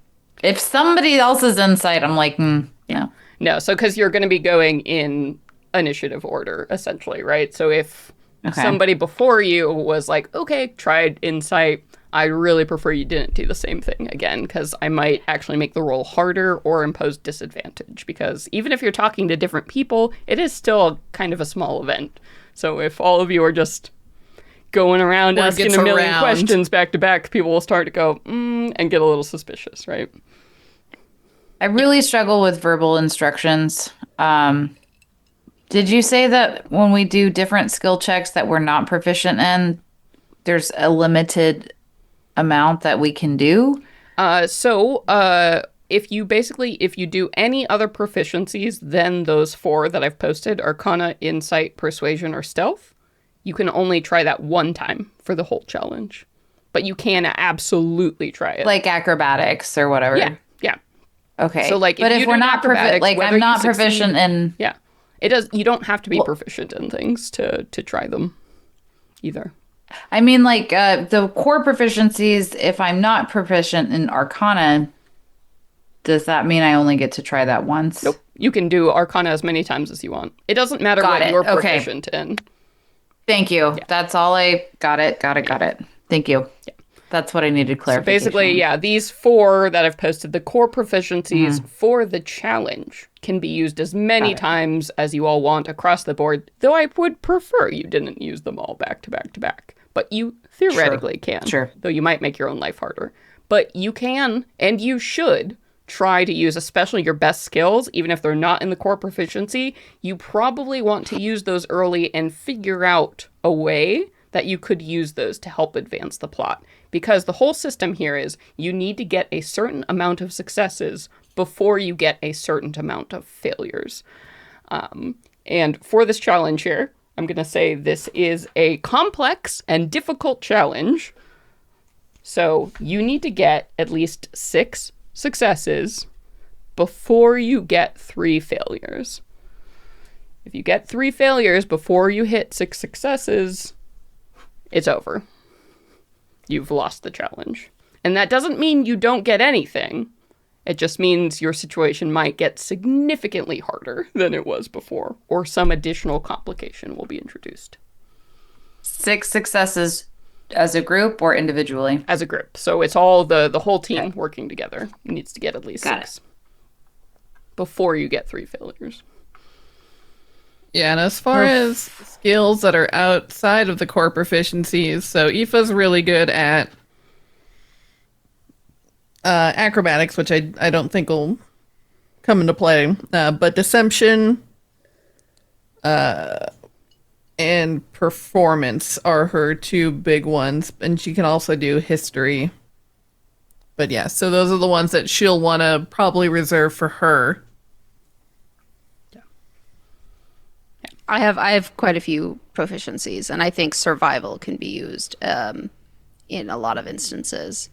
S2: if somebody else's insight, I'm like, no.
S1: No, so because you're going to be going in initiative order, essentially, right? So if somebody before you was like, okay, tried insight, I really prefer you didn't do the same thing again, because I might actually make the roll harder or impose disadvantage, because even if you're talking to different people, it is still kind of a small event. So if all of you are just going around
S4: Word
S1: asking
S4: gets
S1: a million
S4: around.
S1: questions back to back, people will start to go, and get a little suspicious, right?
S2: I really struggle with verbal instructions. Did you say that when we do different skill checks that we're not proficient in, there's a limited amount that we can do?
S1: If you do any other proficiencies than those 4 that I've posted, Arcana, Insight, Persuasion, or Stealth, you can only try that one time for the whole challenge. But you can absolutely try it.
S2: Like acrobatics or whatever?
S1: Yeah.
S2: Okay.
S1: So, like,
S2: but
S1: if
S2: if
S1: you
S2: we're
S1: do
S2: not
S1: acrobatics,
S2: like
S1: whether
S2: I'm
S1: you
S2: not
S1: succeed-
S2: proficient in
S1: Yeah. It does. You don't have to be proficient in things to try them either.
S2: I mean, like the core proficiencies, if I'm not proficient in Arcana, does that mean I only get to try that once?
S1: Nope. You can do Arcana as many times as you want. It doesn't matter
S2: Got
S1: what
S2: it.
S1: you're
S2: Okay.
S1: proficient in.
S2: Thank you. That's all I got it. Thank you. Yeah. That's what I needed clarification.
S1: Basically, yeah, these 4 that I've posted, the core proficiencies for the challenge can be used as many times as you all want across the board, though I would prefer you didn't use them all back to back to back. But you theoretically can, though you might make your own life harder. But you can, and you should, try to use especially your best skills, even if they're not in the core proficiency. You probably want to use those early and figure out a way that you could use those to help advance the plot. Because the whole system here is you need to get a certain amount of successes before you get a certain amount of failures. And for this challenge here, I'm going to say this is a complex and difficult challenge So you need to get at least 6 successes before you get 3 failures. If you get 3 failures before you hit 6 successes, it's over. You've lost the challenge. And that doesn't mean you don't get anything. It just means your situation might get significantly harder than it was before, or some additional complication will be introduced.
S2: 6 successes as a group or individually?
S1: As a group. So it's all the whole team working together. Needs to get at least 6 before you get 3 failures.
S4: Yeah, and as far as skills that are outside of the core proficiencies, so Aoife's really good at acrobatics, which I don't think will come into play, but deception and performance are her 2 big ones, and she can also do history. But yeah, so those are the ones that she'll want to probably reserve for her.
S3: I have quite a few proficiencies, and I think survival can be used in a lot of instances.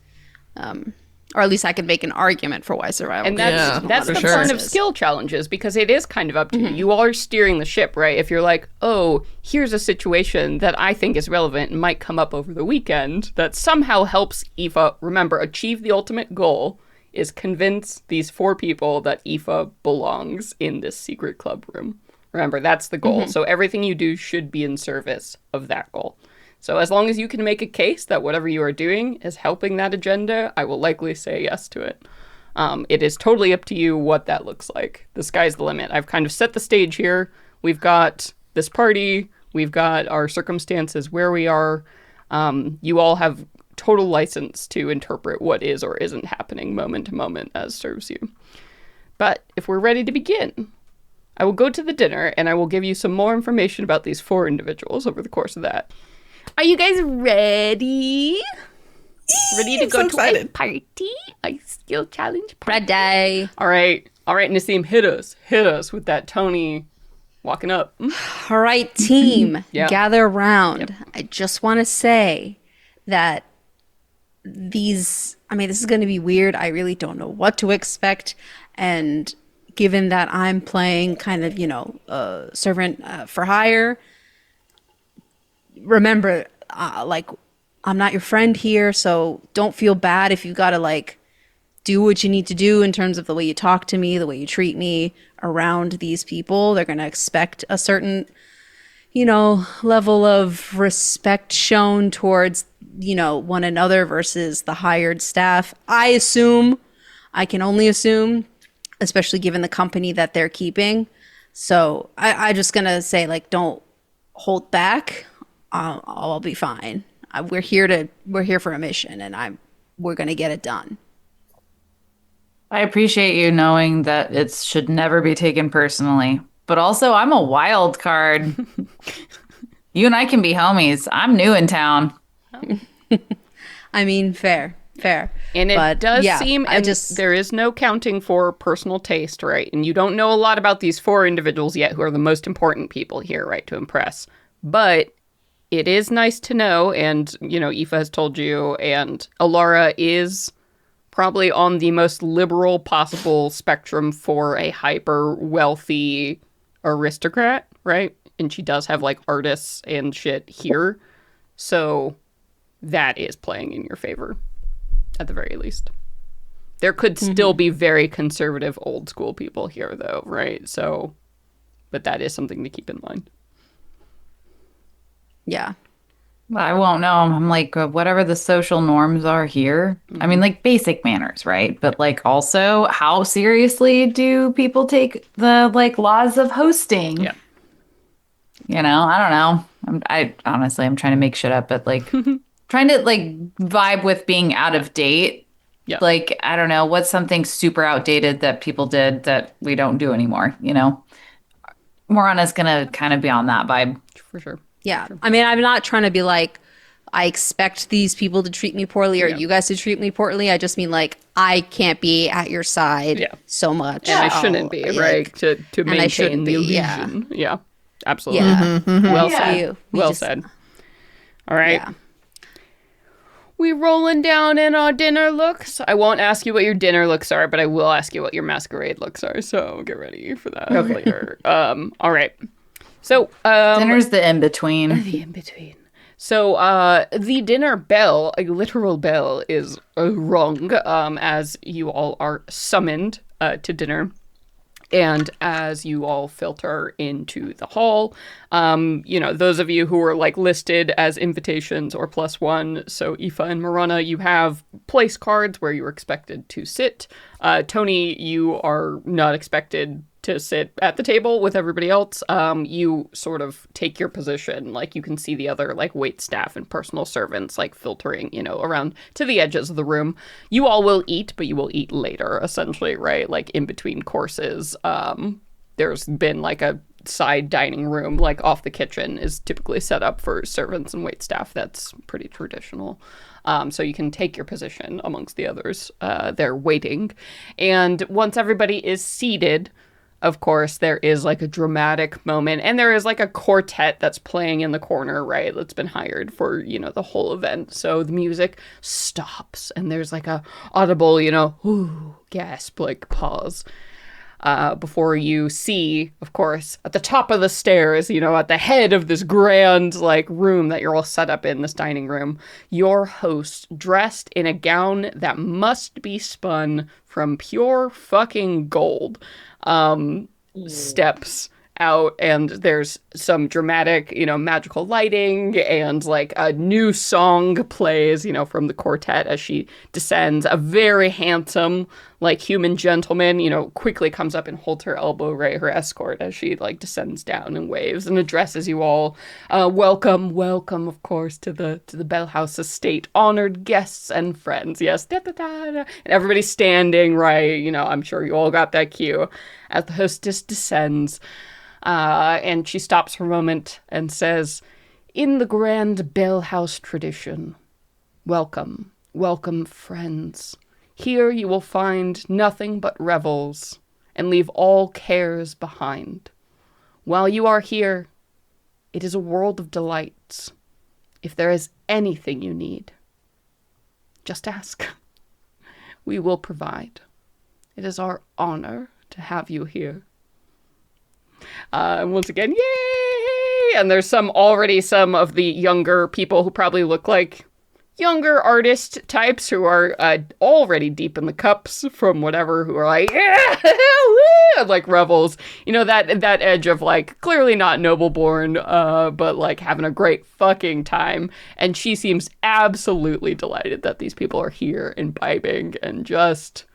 S3: Or at least I can make an argument for why survival.
S1: And
S3: can be
S1: that's
S3: used in a
S1: the
S3: lot of
S1: fun of
S3: instances.
S1: skill challenges, because it is kind of up to you. You are steering the ship, right? If you're like, oh, here's a situation that I think is relevant and might come up over the weekend that somehow helps Aoife, remember, achieve the ultimate goal is convince these 4 people that Aoife belongs in this secret club room. Remember, that's the goal. So everything you do should be in service of that goal. So as long as you can make a case that whatever you are doing is helping that agenda, I will likely say yes to it. It is totally up to you what that looks like. The sky's the limit. I've kind of set the stage here. We've got this party. We've got our circumstances where we are. You all have total license to interpret what is or isn't happening moment to moment as serves you. But if we're ready to begin, I will go to the dinner and I will give you some more information about these 4 individuals over the course of that. Are you guys ready? Ready to go to a party? A skill challenge party?
S3: Ready.
S1: All right, Nassim, hit us with that Tony walking up.
S3: All right, team,
S1: Yeah.
S3: gather around. I just want to say that this is going to be weird. I really don't know what to expect. And given that I'm playing kind of, servant for hire, remember, I'm not your friend here, so don't feel bad if you got to, do what you need to do in terms of the way you talk to me, the way you treat me around these people. They're going to expect a certain, level of respect shown towards, one another versus the hired staff. I can only assume, especially given the company that they're keeping. So I just going to say, don't hold back. I'll be fine. We're here for a mission, and we're going to get it done.
S2: I appreciate you knowing that it should never be taken personally. But also, I'm a wild card. You and I can be homies. I'm new in town.
S3: Fair.
S1: And it does seem,
S3: I just
S1: there is no counting for personal taste, right? And you don't know a lot about these 4 individuals yet who are the most important people here, right, to impress. But it is nice to know, and, Aoife has told you, and Elara is probably on the most liberal possible spectrum for a hyper-wealthy aristocrat, right? And she does have, artists and shit here. So that is playing in your favor, at the very least. There could still be very conservative old school people here, though, right? So, but that is something to keep in mind.
S3: Yeah.
S2: I won't know. I'm whatever the social norms are here. I mean, basic manners, right? But also, how seriously do people take the laws of hosting?
S1: Yeah.
S2: I don't know. I'm trying to make shit up, but trying to vibe with being out of date.
S1: Yeah.
S2: I don't know, what's something super outdated that people did that we don't do anymore, Morana's gonna kind of be on that vibe.
S1: For sure.
S3: Yeah. Sure. I'm not trying to be I expect these people to treat me poorly or you guys to treat me poorly. I just mean I can't be at your side so much.
S1: And I shouldn't be, right? To maintain the illusion. Yeah. Absolutely.
S3: Yeah.
S1: Well said. Well said. All right.
S3: Yeah.
S1: We rolling down in our dinner looks? I won't ask you what your dinner looks are, but I will ask you what your masquerade looks are. So get ready for that later. All right. So
S2: Dinner's the in-between.
S1: the in-between. So the dinner bell, a literal bell, is rung as you all are summoned to dinner. And as you all filter into the hall, those of you who are like listed as invitations or +1, so Aoife and Marana, you have place cards where you're expected to sit. Tony, you are not expected to sit at the table with everybody else. You sort of take your position, like you can see the other like wait staff and personal servants like filtering, around to the edges of the room. You all will eat, but you will eat later, essentially, right? Like in between courses. There's been like a side dining room, like off the kitchen, is typically set up for servants and wait staff. That's pretty traditional. So you can take your position amongst the others. They're waiting. And once everybody is seated, of course, there is like a dramatic moment, and there is like a quartet that's playing in the corner, right? That's been hired for, the whole event. So the music stops, and there's like a audible, ooh, gasp, like pause. Before you see, of course, at the top of the stairs, at the head of this grand, like, room that you're all set up in, this dining room, your host, dressed in a gown that must be spun from pure fucking gold, steps out, and there's some dramatic, magical lighting, and like a new song plays, from the quartet as she descends. A very handsome, like, human gentleman, quickly comes up and holds her elbow, right, her escort, as she like descends down and waves and addresses you all. Welcome, of course, to the Bell House estate, honored guests and friends. Yes, da, da, da, da. And everybody's standing, right? I'm sure you all got that cue as the hostess descends. And she stops for a moment and says, "In the grand Bell House tradition, welcome, friends. Here you will find nothing but revels and leave all cares behind. While you are here, it is a world of delights. If there is anything you need, just ask. We will provide. It is our honor to have you here." And once again, yay! And there's some of the younger people who probably look like younger artist types who are already deep in the cups from whatever, who are like, yeah, woo, like revels. That edge of like clearly not noble born, but like having a great fucking time. And she seems absolutely delighted that these people are here imbibing and just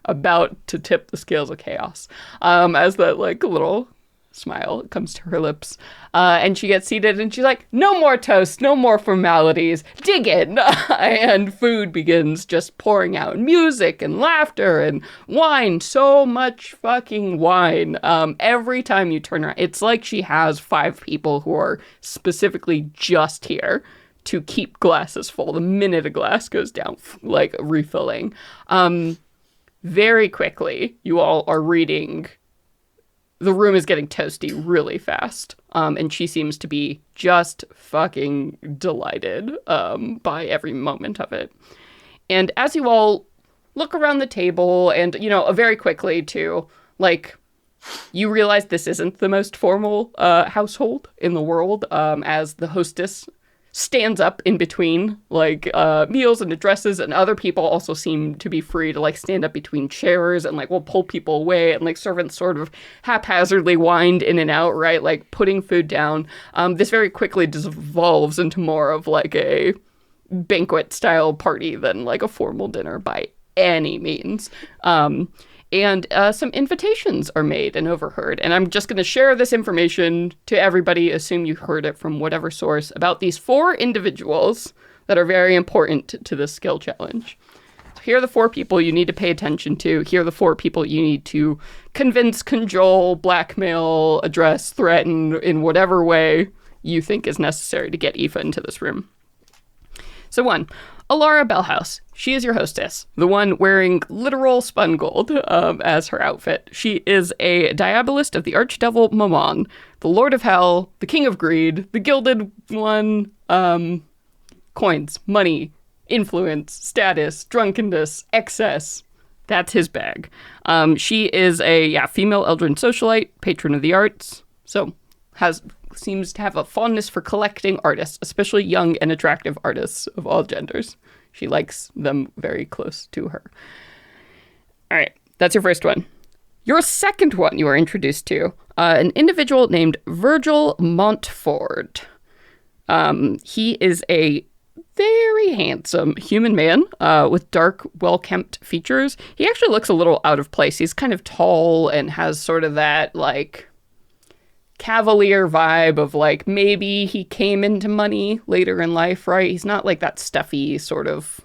S1: about to tip the scales of chaos. As that like little smile comes to her lips, and she gets seated, and she's like, "No more toast, no more formalities, dig in." And food begins just pouring out, music and laughter and wine, so much fucking wine. Every time you turn around, it's like she has 5 people who are specifically just here to keep glasses full the minute a glass goes down, like refilling. Very quickly, you all are reading. The room is getting toasty really fast, and she seems to be just fucking delighted by every moment of it. And as you all look around the table, and, very quickly, too, like, you realize this isn't the most formal household in the world, as the hostess stands up in between, like, meals and addresses, and other people also seem to be free to, like, stand up between chairs and, like, will pull people away, and, like, servants sort of haphazardly wind in and out, right, like, putting food down. This very quickly devolves into more of, like, a banquet-style party than, like, a formal dinner by any means. And some invitations are made and overheard. And I'm just going to share this information to everybody, assume you heard it from whatever source, about these 4 individuals that are very important to this skill challenge. So here are the 4 people you need to pay attention to. Here are the 4 people you need to convince, cajole, blackmail, address, threaten in whatever way you think is necessary to get Aoife into this room. So 1, Elara Bellhouse. She is your hostess, the one wearing literal spun gold as her outfit. She is a diabolist of the archdevil Mammon, the lord of hell, the king of greed, the gilded one, coins, money, influence, status, drunkenness, excess. That's his bag. She is a female Eldrin socialite, patron of the arts, so seems to have a fondness for collecting artists, especially young and attractive artists of all genders. She likes them very close to her. All right, that's your first one. Your second one you are introduced to, an individual named Virgil Montfort. He is a very handsome human man with dark, well-kempt features. He actually looks a little out of place. He's kind of tall and has sort of that, like, cavalier vibe of, like, maybe he came into money later in life, right? He's not, like, that stuffy sort of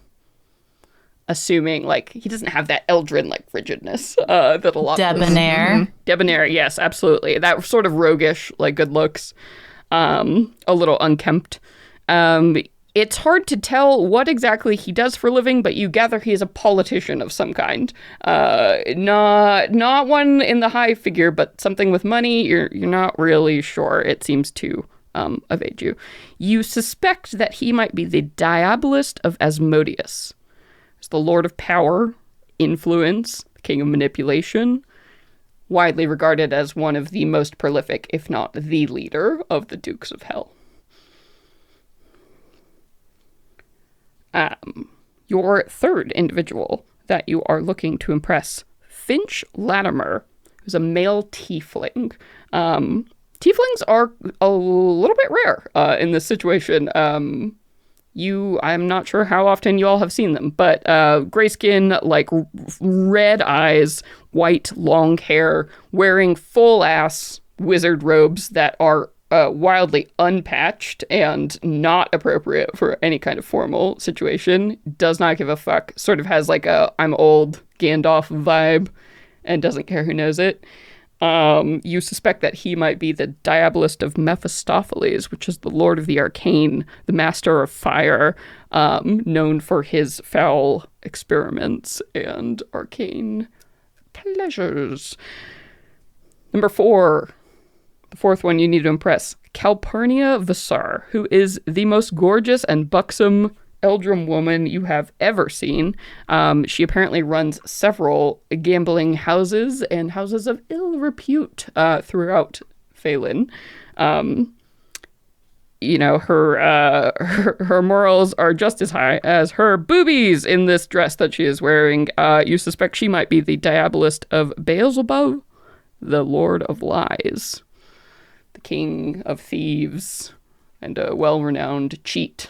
S1: assuming, like, he doesn't have that Eldrin, like, rigidness that a lot
S2: Debonair.
S1: of... Debonair, yes, absolutely. That sort of roguish, like, good looks. A little unkempt. It's hard to tell what exactly he does for a living, but you gather he is a politician of some kind. Not one in the high figure, but something with money. You're not really sure. It seems to evade you. You suspect that he might be the diabolist of Asmodeus. He's the Lord of Power, Influence, King of Manipulation, widely regarded as one of the most prolific, if not the leader, of the Dukes of Hell. Your third individual that you are looking to impress, Finch Latimer, who's a male tiefling. Tieflings are a little bit rare in this situation. I'm not sure how often you all have seen them, but gray skin, like red eyes, white long hair, wearing full-ass wizard robes that are wildly unpatched and not appropriate for any kind of formal situation. Does not give a fuck. Sort of has like a I'm old Gandalf vibe and doesn't care who knows it. You suspect that he might be the diabolist of Mephistopheles, which is the Lord of the Arcane, the Master of Fire, known for his foul experiments and arcane pleasures. Number 4. The fourth one you need to impress, Calpurnia Visar, who is the most gorgeous and buxom Eldrim woman you have ever seen. She apparently runs several gambling houses and houses of ill repute throughout Phelan. Her morals are just as high as her boobies in this dress that she is wearing. You suspect she might be the diabolist of Beelzebub, the Lord of Lies, the King of Thieves, and a well-renowned cheat.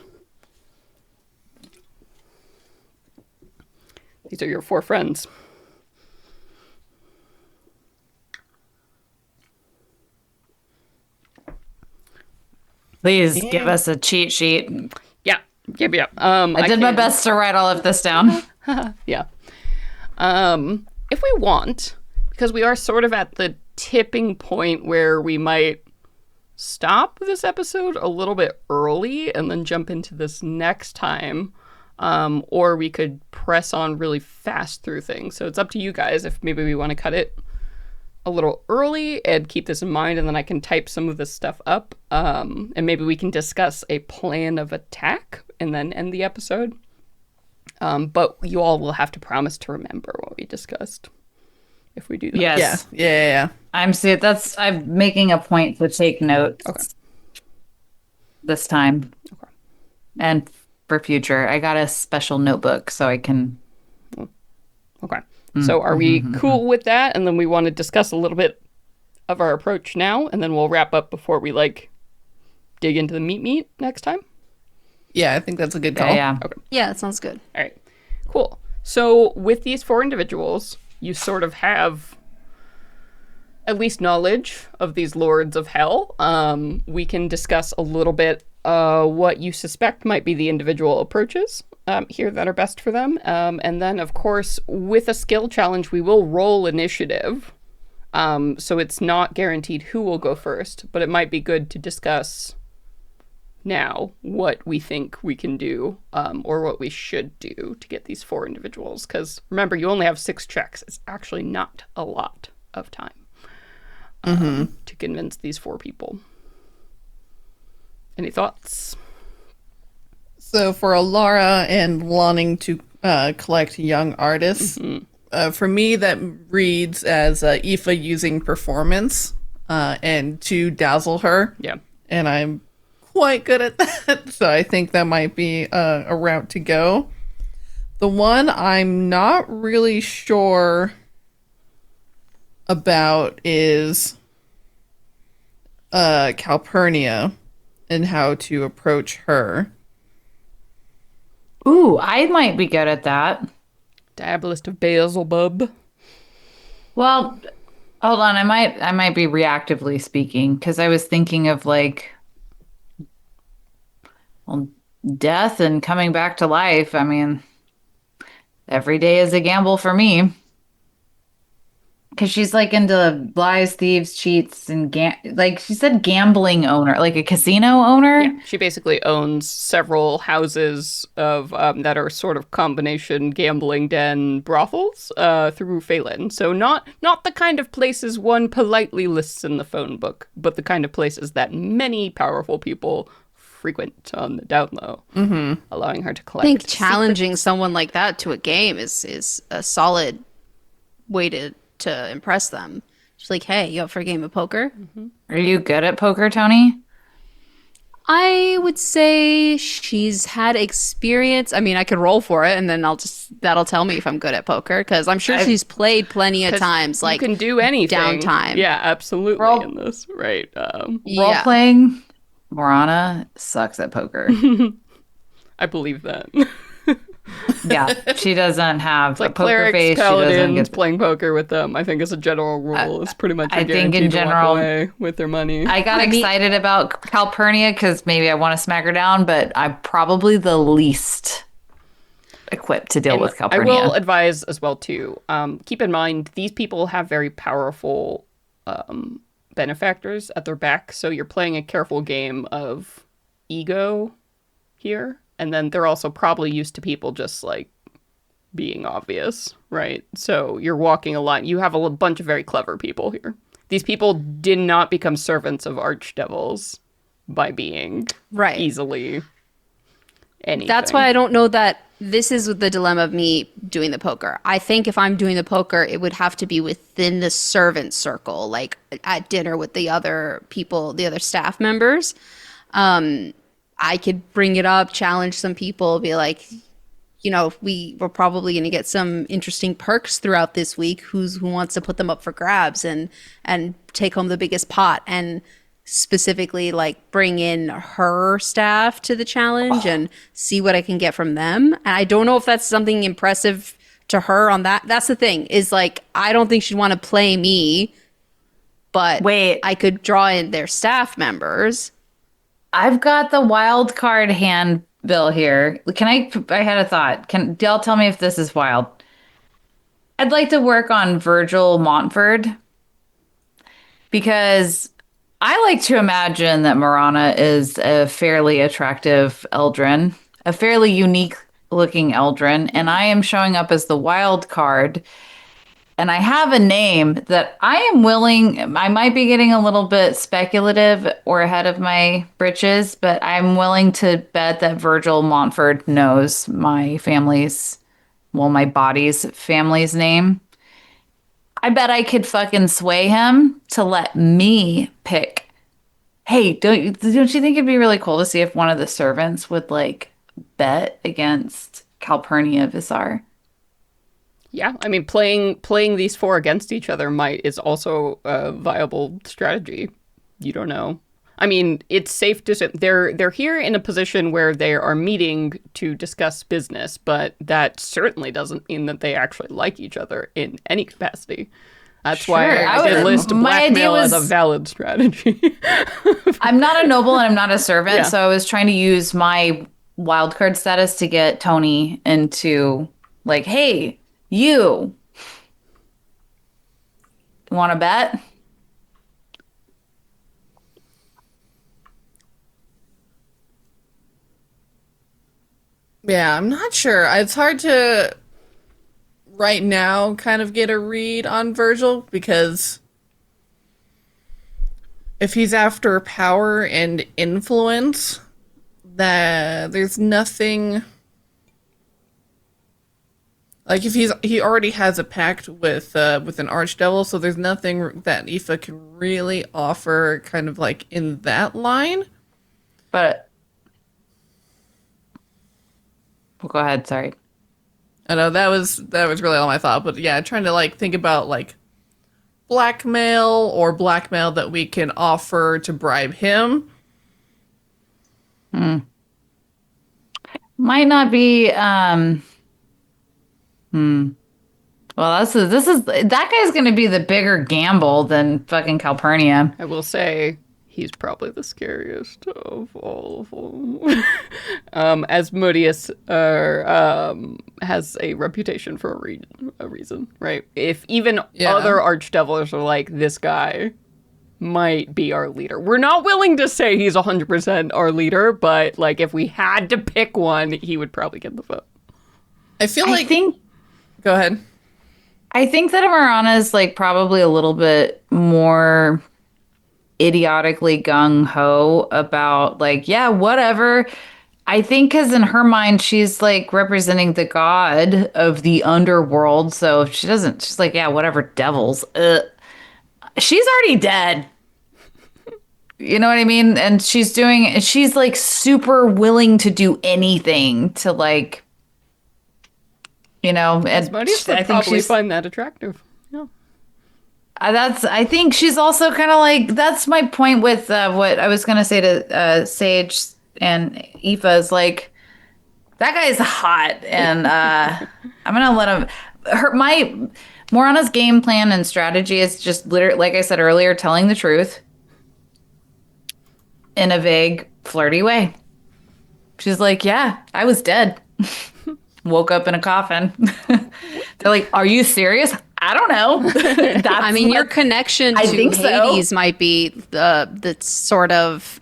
S1: These are your 4 friends.
S2: Please give us a cheat sheet.
S1: Yeah.
S2: I did my best to write all of this down.
S1: Yeah. If we want, because we are sort of at the tipping point where we might stop this episode a little bit early and then jump into this next time. Or we could press on really fast through things. So it's up to you guys if maybe we want to cut it a little early and keep this in mind, and then I can type some of this stuff up. And maybe we can discuss a plan of attack and then end the episode. But you all will have to promise to remember what we discussed if we do that.
S2: Yes.
S4: Yeah.
S2: I'm making a point to take notes.
S1: Okay.
S2: This time.
S1: Okay.
S2: And for future, I got a special notebook so I can.
S1: Okay. So are we cool with that? And then we want to discuss a little bit of our approach now, and then we'll wrap up before we dig into the meat next time.
S4: Yeah, I think that's a good call.
S2: Yeah.
S1: Okay.
S3: Yeah, that sounds good.
S1: All right. Cool. So with these 4 individuals, you sort of have at least knowledge of these lords of hell. We can discuss a little bit what you suspect might be the individual approaches here that are best for them. And then, of course, with a skill challenge, we will roll initiative. So it's not guaranteed who will go first, but it might be good to discuss now what we think we can do or what we should do to get these 4 individuals. Because remember, you only have 6 checks. It's actually not a lot of time to convince these 4 people. Any thoughts?
S4: So for Elara and wanting to collect young artists, for me that reads as Aoife using performance and to dazzle her.
S1: Yeah.
S4: And I'm quite good at that, so I think that might be a route to go. The one I'm not really sure about is Calpurnia and how to approach her.
S2: Ooh, I might be good at that.
S1: Diabolist of Beelzebub.
S2: Well, hold on. I might be reactively speaking because I was thinking of like, well, death and coming back to life. I mean, every day is a gamble for me. Because she's like into lies, thieves, cheats, and like she said, gambling owner, like a casino owner.
S1: Yeah, she basically owns several houses of that are sort of combination gambling den brothels through Phelan. So not the kind of places one politely lists in the phone book, but the kind of places that many powerful people frequent on the down low, allowing her to collect.
S3: I think challenging someone like that to a game is a solid way to impress them. Just like, hey, you up for a game of poker?
S2: Are you good at poker, Tony?
S3: I would say she's had experience. I mean, I could roll for it, and then that'll tell me if I'm good at poker, because I'm sure she's played plenty of times. Like,
S1: you can do anything.
S3: Downtime.
S1: Yeah, absolutely. In this, right?
S2: Role playing. Morana sucks at poker.
S1: I believe that.
S2: Yeah, she doesn't have
S1: like
S2: a poker
S1: clerics,
S2: face.
S1: paladins,
S2: She doesn't get
S1: playing poker with them. I think as a general rule, it's pretty much.
S2: I think in general,
S1: to walk away with their money.
S2: I got excited about Calpurnia because maybe I want to smack her down, but I'm probably the least equipped to deal with Calpurnia.
S1: I will advise as well too. Keep in mind these people have very powerful benefactors at their back, so you're playing a careful game of ego here. And then they're also probably used to people just like being obvious, right? So you're walking a line. You have a bunch of very clever people here. These people did not become servants of archdevils by being easily anything.
S3: That's why I don't know that this is the dilemma of me doing the poker. I think if I'm doing the poker, it would have to be within the servant circle, like at dinner with the other people, the other staff members. I could bring it up, challenge some people, be like, you know, we're probably going to get some interesting perks throughout this week. Who wants to put them up for grabs and take home the biggest pot, and specifically like bring in her staff to the challenge and see what I can get from them. And I don't know if that's something impressive to her on that. That's the thing, is like, I don't think she'd want to play me, but I could draw in their staff members.
S2: I've got the wild card handbill here. I had a thought. Can y'all tell me if this is wild? I'd like to work on Virgil Montford, because I like to imagine that Morana is a fairly attractive Eldrin, a fairly unique looking Eldrin, and I am showing up as the wild card. And I have a name that I am willing, I might be getting a little bit speculative or ahead of my britches, but I'm willing to bet that Virgil Montford knows my body's family's name. I bet I could fucking sway him to let me pick. Hey, don't you think it'd be really cool to see if one of the servants would like bet against Calpurnia Visar?
S1: Yeah, I mean, playing these four against each other is also a viable strategy. You don't know. I mean, it's safe to they're here in a position where they are meeting to discuss business, but that certainly doesn't mean that they actually like each other in any capacity. That's why I did list blackmail as a valid strategy.
S2: I'm not a noble and I'm not a servant, so I was trying to use my wildcard status to get Tony into like, hey, you want to bet?
S4: Yeah, I'm not sure. It's hard to right now kind of get a read on Virgil, because if he's after power and influence, that there's nothing like if he already has a pact with an archdevil, so there's nothing that Aoife can really offer kind of like in that line.
S2: But well, go ahead, sorry.
S4: I know that was really all my thought, but yeah, trying to like think about like blackmail that we can offer to bribe him.
S2: Might not be well, this is that guy's gonna be the bigger gamble than fucking Calpurnia.
S1: I will say he's probably the scariest of all of them. Asmodeus has a reputation for a reason, right? If even other archdevils are like, this guy might be our leader. We're not willing to say he's 100% our leader, but like if we had to pick one, he would probably get the vote.
S4: I think go ahead.
S2: I think that Marana is like probably a little bit more idiotically gung-ho about like, yeah, whatever. I think because in her mind, she's like representing the god of the underworld. So if she's like, yeah, whatever, devils. She's already dead. You know what I mean? And she's like super willing to do anything to like, you know, and
S1: Asmodeus would probably find that attractive. Yeah.
S2: I think she's also kind of like, that's my point with what I was going to say to Sage and Aoife is like, that guy's hot. And I'm going to let him, Morana's game plan and strategy is just literally, like I said earlier, telling the truth in a vague, flirty way. She's like, yeah, I was dead. Woke up in a coffin. They're like, are you serious? I don't know.
S3: I mean, your connection to Hades might be the sort of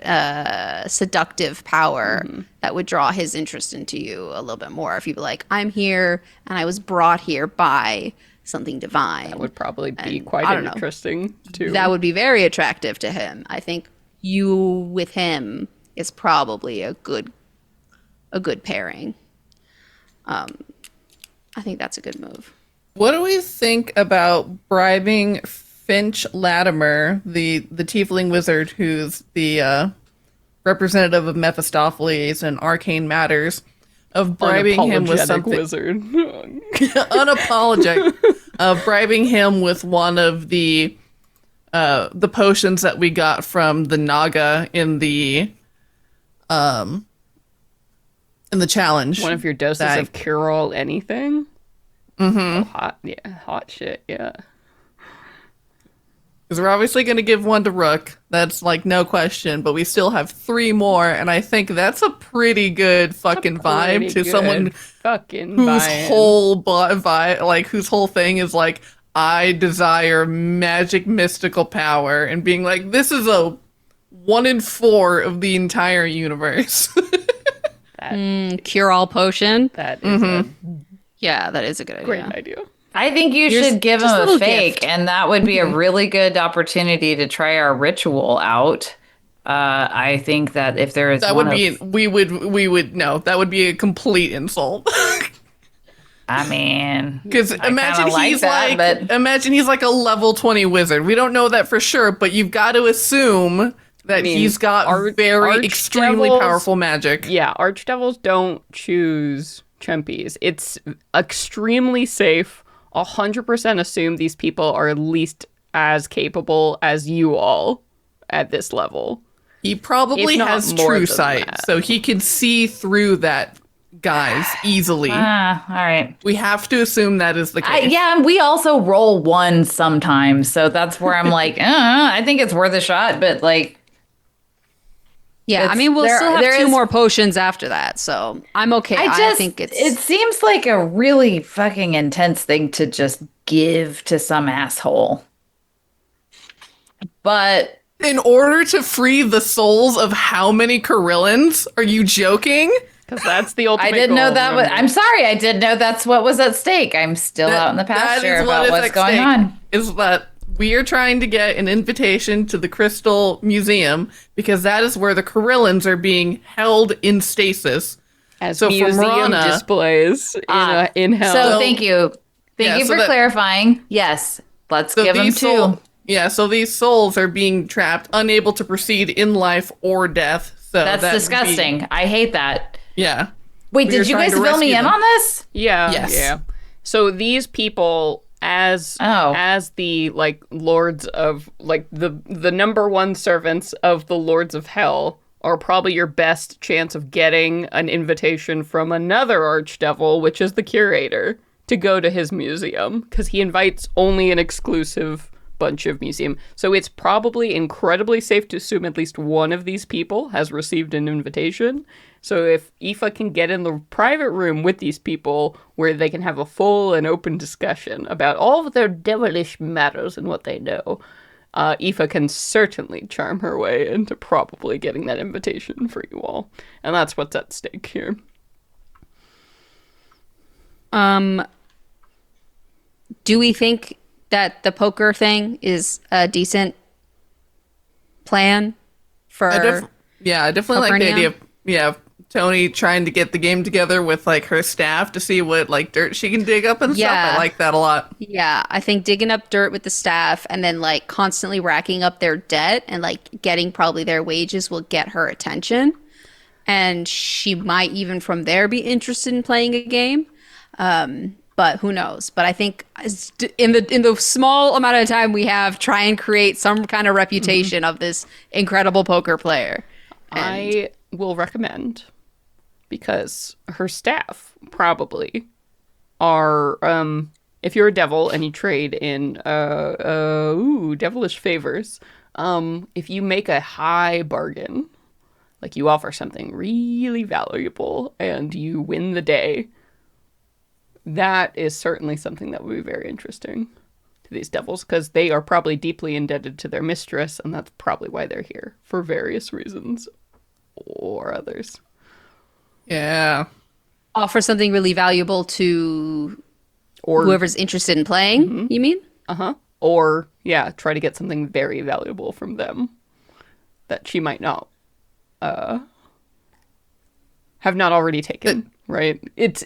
S3: seductive power that would draw his interest into you a little bit more. If you'd be like, I'm here and I was brought here by something divine.
S1: That would probably be quite interesting too.
S3: That would be very attractive to him. I think you with him is probably a good pairing. I think that's a good move.
S4: What do we think about bribing Finch Latimer, the tiefling wizard who's the representative of Mephistopheles and arcane matters, of bribing him with something
S1: wizard.
S4: Unapologetic. Of bribing him with one of the potions that we got from the Naga in the challenge.
S1: One of your doses of cure-all anything? Mm-hmm. Oh, hot shit, yeah.
S4: Because we're obviously going to give one to Rook. That's like no question, but we still have 3 more, and I think that's a pretty good fucking vibe to someone whose whose whole thing is like, I desire magic mystical power, and being like, this is a 1 in 4 of the entire universe.
S3: Cure-all potion.
S1: That is
S3: that is a good
S1: great idea.
S2: I think you should give him a fake, gift. And that would be a really good opportunity to try our ritual out. I think that if there is
S4: that we would no, that would be a complete insult.
S2: I mean,
S4: because imagine he's like a level 20 wizard. We don't know that for sure, but you've got to assume that he's got very extremely powerful magic.
S1: Yeah, archdevils don't choose chumpies. It's extremely safe. 100% assume these people are at least as capable as you all at this level.
S4: He probably has true sight, so he can see through that, guys, easily.
S2: All right.
S4: We have to assume that is the case.
S2: And we also roll 1 sometimes, so that's where I'm like, I think it's worth a shot, but like,
S3: yeah, I mean, we'll still have 2 more potions after that, so I'm okay. I think it
S2: seems like a really fucking intense thing to just give to some asshole. But
S4: in order to free the souls of how many Corillans? Are you joking?
S1: Because that's the ultimate
S2: I didn't know
S1: goal,
S2: that. I'm sorry, I didn't know that's what was at stake. I'm still out in the pasture about what's going on.
S4: Is that We are trying to get an invitation to the Crystal Museum because that is where the Corillans are being held in stasis.
S1: As
S4: So for
S1: museum
S4: Marana-
S1: displays in hell.
S2: So thank you. Thank
S4: Yeah,
S2: you
S4: so
S2: for
S4: that-
S2: clarifying. Yes, let's give them
S4: these
S2: two.
S4: so these souls are being trapped, unable to proceed in life or death. So
S2: That's
S4: that would be-
S2: disgusting. I hate that.
S4: yeah.
S2: Wait,
S4: We are
S2: did you
S4: trying
S2: guys
S4: to
S2: fill me
S4: rescue
S2: in
S4: them.
S2: on this?
S1: Yeah.
S4: Yes.
S1: Yeah. So these people as the like lords of like the number one servants of the lords of hell are probably your best chance of getting an invitation from another archdevil, which is the curator, to go to his museum because he invites only an exclusive bunch of museum. So it's probably incredibly safe to assume at least one of these people has received an invitation. So if Aoife can get in the private room with these people where they can have a full and open discussion about all of their devilish matters and what they know, Aoife can certainly charm her way into probably getting that invitation for you all. And that's what's at stake here.
S3: Do we think that the poker thing is a decent plan for?
S4: I definitely like the
S3: Capernaum?
S4: idea of Tony trying to get the game together with like her staff to see what like dirt she can dig up and stuff.
S3: Yeah.
S4: I like that a lot.
S3: Yeah, I think digging up dirt with the staff and then like constantly racking up their debt and like getting probably their wages will get her attention. And she might even from there be interested in playing a game. But who knows? But I think in the small amount of time we have, try and create some kind of reputation of this incredible poker player.
S1: I will recommend, because her staff probably are, if you're a devil and you trade in devilish favors, if you make a high bargain, like you offer something really valuable and you win the day, that is certainly something that would be very interesting to these devils, because they are probably deeply indebted to their mistress, and that's probably why they're here, for various reasons or others.
S4: Yeah.
S3: Offer something really valuable to
S1: Or
S3: whoever's interested in playing, you mean?
S1: Or, yeah, try to get something very valuable from them that she might not have not already taken, right? It's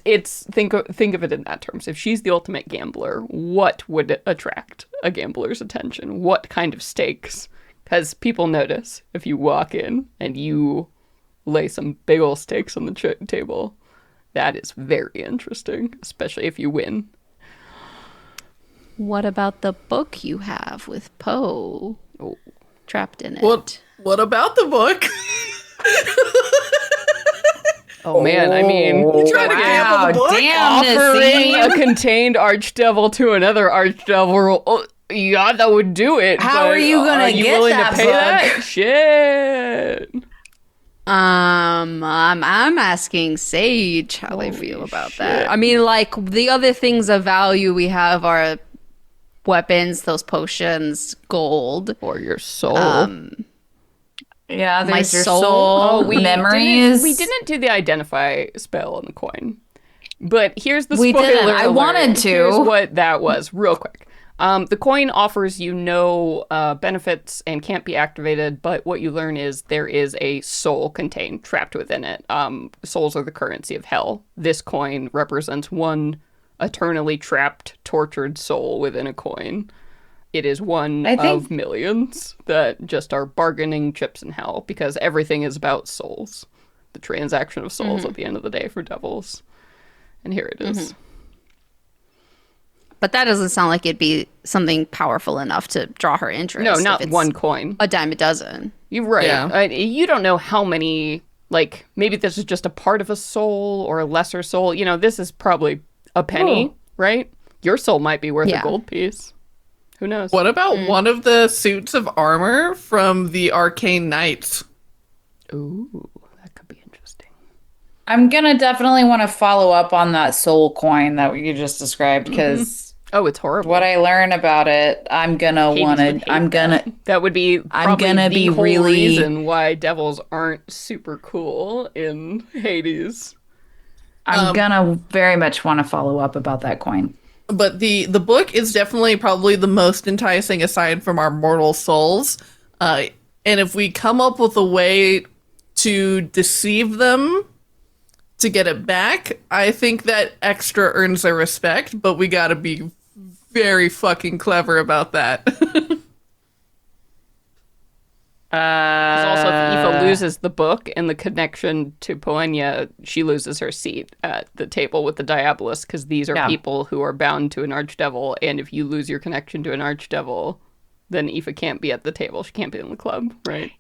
S1: think of it in that terms. If she's the ultimate gambler, what would attract a gambler's attention? What kind of stakes? Because people notice if you walk in and you lay some big ol' stakes on the table. That is very interesting, especially if you win.
S3: What about the book you have with Poe trapped in it?
S4: What about the book?
S1: Oh man, I mean,
S4: trying to gamble the book?
S2: Damn,
S1: offering
S2: Nassim.
S1: a contained archdevil to another archdevil, yeah, that would do it.
S2: How
S1: but
S2: are you gonna
S1: you
S2: get
S1: willing
S2: that
S1: to pay
S2: book?
S1: that? Shit.
S3: I'm asking Sage how they feel about that. I mean, like the other things of value we have are weapons, those potions, gold.
S1: Or your soul.
S2: Yeah, there's
S3: My
S2: your
S3: soul.
S2: soul,
S1: we
S2: memories.
S1: we didn't do the identify spell on the coin, but here's the
S2: We
S1: spoiler
S2: didn't. I
S1: alert.
S2: wanted to.
S1: Here's what that was, real quick. The coin offers you no benefits and can't be activated, but what you learn is there is a soul contained, trapped within it. Souls are the currency of hell. This coin represents one eternally trapped, tortured soul within a coin. It is one of millions that just are bargaining chips in hell, because everything is about souls. The transaction of souls at the end of the day for devils. And here it is.
S3: But that doesn't sound like it'd be something powerful enough to draw her interest.
S1: No,
S3: if
S1: not
S3: it's
S1: one coin.
S3: A dime a dozen.
S1: You're right.
S4: Yeah.
S1: You don't know how many, like, maybe this is just a part of a soul or a lesser soul. You know, this is probably a penny, right? Your soul might be worth a gold piece. Who knows?
S4: What about one of the suits of armor from the Arcane Knights?
S1: Ooh, that could be interesting.
S2: I'm gonna definitely want to follow up on that soul coin that you just described, because
S1: Oh, it's horrible.
S2: what I learn about it, I'm gonna
S1: Hades
S2: want
S1: would hate
S2: to. I'm gonna.
S1: That would be probably
S2: gonna
S1: the
S2: be
S1: whole
S2: really-
S1: reason why devils aren't super cool in Hades.
S2: I'm gonna very much want to follow up about that coin.
S4: But the book is definitely probably the most enticing aside from our mortal souls. And if we come up with a way to deceive them to get it back, I think that extra earns their respect, but we gotta be very fucking clever about that.
S1: 'Cause also, if Aoife loses the book and the connection to Poenya, she loses her seat at the table with the Diabolist, because these are people who are bound to an archdevil, and if you lose your connection to an archdevil, then Aoife can't be at the table. She can't be in the club, right?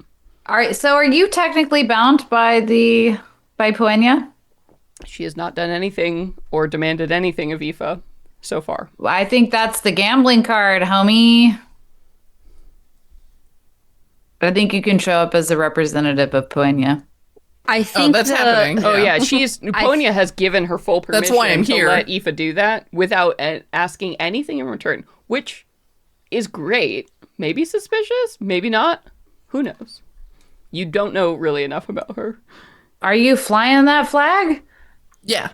S2: All right, so are you technically bound by Poenya?
S1: She has not done anything or demanded anything of Aoife so far.
S2: I think that's the gambling card, homie. I think you can show up as a representative of Poenya.
S3: I think
S4: that's happening.
S1: Oh yeah, Poenya has given her full permission
S4: That's why I'm
S1: to
S4: here.
S1: let Aoife do that without asking anything in return, which is great. Maybe suspicious, maybe not. Who knows? You don't know really enough about her.
S2: Are you flying that flag?
S4: Yeah.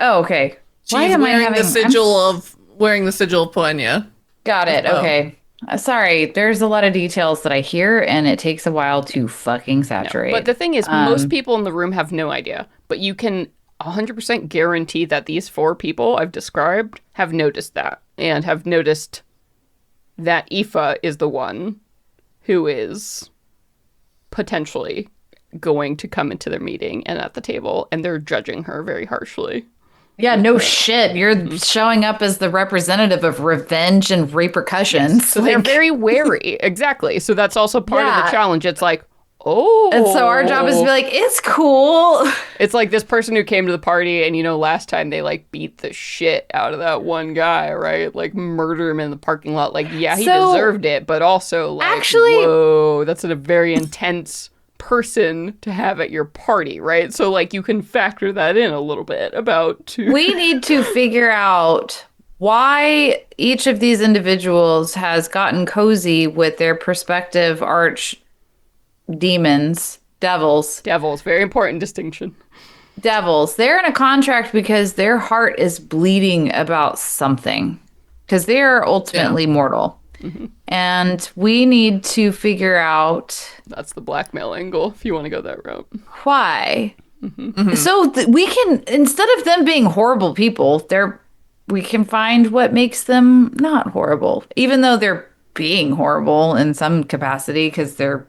S2: Oh, okay.
S4: She's wearing the sigil of Poenya.
S2: Got it.
S4: Oh.
S2: Okay. Sorry, there's a lot of details that I hear, and it takes a while to fucking saturate.
S1: But the thing is, most people in the room have no idea. But you can 100% guarantee that these 4 people I've described have noticed that. And have noticed that Aoife is the one who is potentially going to come into their meeting and at the table. And they're judging her very harshly.
S2: Yeah, no shit. You're showing up as the representative of revenge and repercussions.
S1: Yes. So they're very wary. Exactly. So that's also part of the challenge. It's like, oh.
S2: And so our job is to be like, it's cool.
S1: It's like this person who came to the party and, last time they like beat the shit out of that one guy, right? Like murder him in the parking lot. Like, yeah, he deserved it. But also like,
S2: actually,
S1: whoa, that's a very intense person to have at your party, right? So like you can factor that in a little bit about
S2: we need to figure out why each of these individuals has gotten cozy with their prospective arch demons, devils,
S1: very important distinction.
S2: Devils. They're in a contract because their heart is bleeding about something, because they are ultimately mortal. Mm-hmm. And we need to figure out...
S1: That's the blackmail angle, if you want to go that route.
S2: Why? Mm-hmm. So we can, instead of them being horrible people, we can find what makes them not horrible. Even though they're being horrible in some capacity, because they're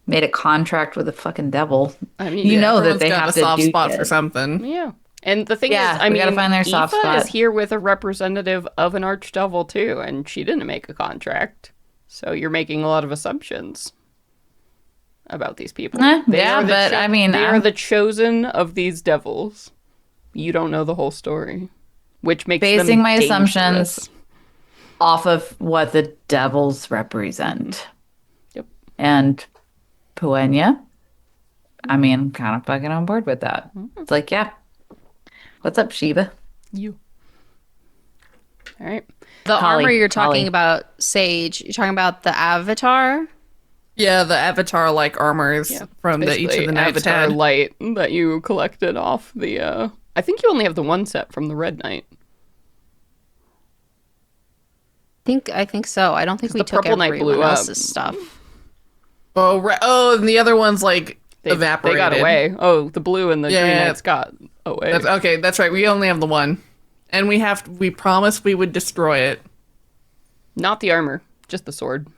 S2: made a contract with a fucking devil.
S1: I mean,
S2: you know that they have
S4: a soft
S2: to
S4: spot for something.
S1: Yeah. And the thing is,
S2: we gotta find their soft spot.
S1: Aoife is here with a representative of an archdevil too, and she didn't make a contract. So you're making a lot of assumptions about these people. They are the chosen of these devils. You don't know the whole story, which makes
S2: basing
S1: them
S2: my
S1: dangerous.
S2: assumptions off of what the devils represent.
S1: Yep.
S2: And Poenya, I'm kind of fucking on board with that. It's like, yeah. What's up, Shiva?
S1: You. All right.
S3: The armor you're talking about, Sage, you're talking about the avatar?
S4: Yeah, the avatar-like armors from each of the knights
S1: avatar
S4: had.
S1: light that you collected off the... I think you only have the one set from the Red Knight.
S3: I think so. I don't think we
S1: the
S3: took
S1: Purple Knight
S3: everyone
S1: blew up.
S3: else's stuff.
S4: Oh, and the other one's evaporated.
S1: They got away. Oh, the blue and the green knights got away.
S4: That's right. We only have the one. And we promised we would destroy it.
S1: Not the armor, just the sword.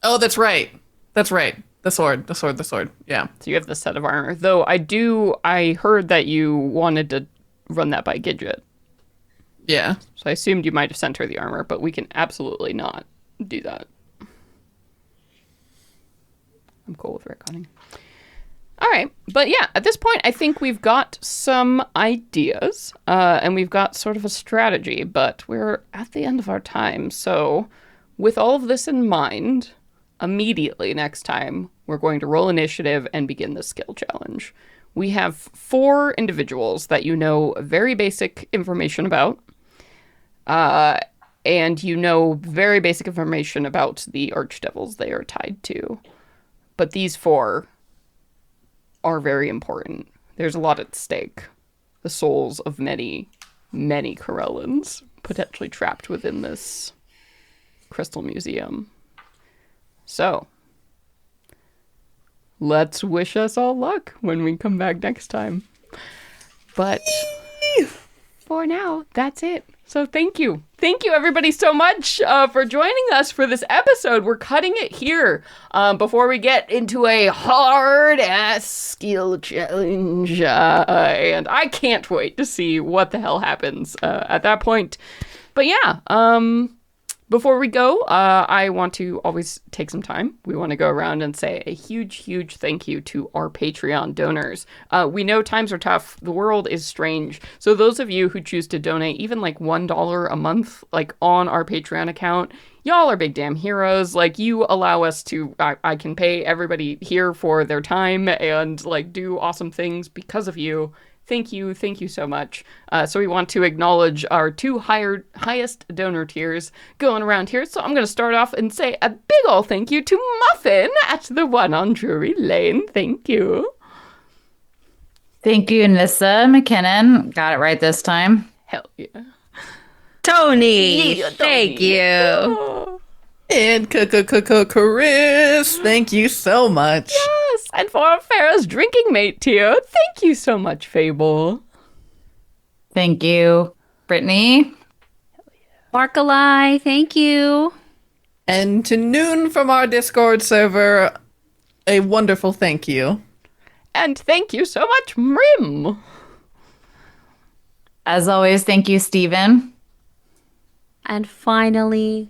S4: Oh, that's right. The sword. Yeah.
S1: So you have the set of armor. Though I heard that you wanted to run that by Gidget.
S4: Yeah.
S1: So I assumed you might have sent her the armor, but we can absolutely not do that. I'm cool with retconning. All right. But yeah, at this point, I think we've got some ideas and we've got sort of a strategy, but we're at the end of our time. So with all of this in mind, immediately next time, we're going to roll initiative and begin the skill challenge. We have 4 individuals that you know very basic information about. And you know very basic information about the archdevils they are tied to. But these 4 are very important. There's a lot at stake. The souls of many many Corellans potentially trapped within this crystal museum. So, let's wish us all luck when we come back next time. But for now, that's it. So thank you. Thank you, everybody, so much for joining us for this episode. We're cutting it here before we get into a hard-ass skill challenge. And I can't wait to see what the hell happens at that point. But yeah, before we go, I want to always take some time. We want to go around and say a huge, huge thank you to our Patreon donors. We know times are tough. The world is strange. So those of you who choose to donate even like $1 a month, like on our Patreon account, y'all are big damn heroes. Like, you allow us to, I can pay everybody here for their time and like do awesome things because of you. Thank you so much. So we want to acknowledge our two highest donor tiers going around here. So I'm going to start off and say a big ol' thank you to Muffin at the one on Drury Lane. Thank you.
S2: Thank you, Nissa McKinnon. Got it right this time.
S1: Hell yeah.
S3: Tony,
S1: Yeah,
S3: thank
S1: Tony.
S3: you.
S1: Oh.
S4: And Chris, thank you so much.
S1: Yes, and for Farrah's drinking mate tier, thank you so much, Fable.
S2: Thank you, Brittany.
S3: Markalai, thank you.
S4: And to Noon from our Discord server, a wonderful thank you.
S1: And thank you so much, Mrim.
S2: As always, thank you, Stephen.
S3: And finally,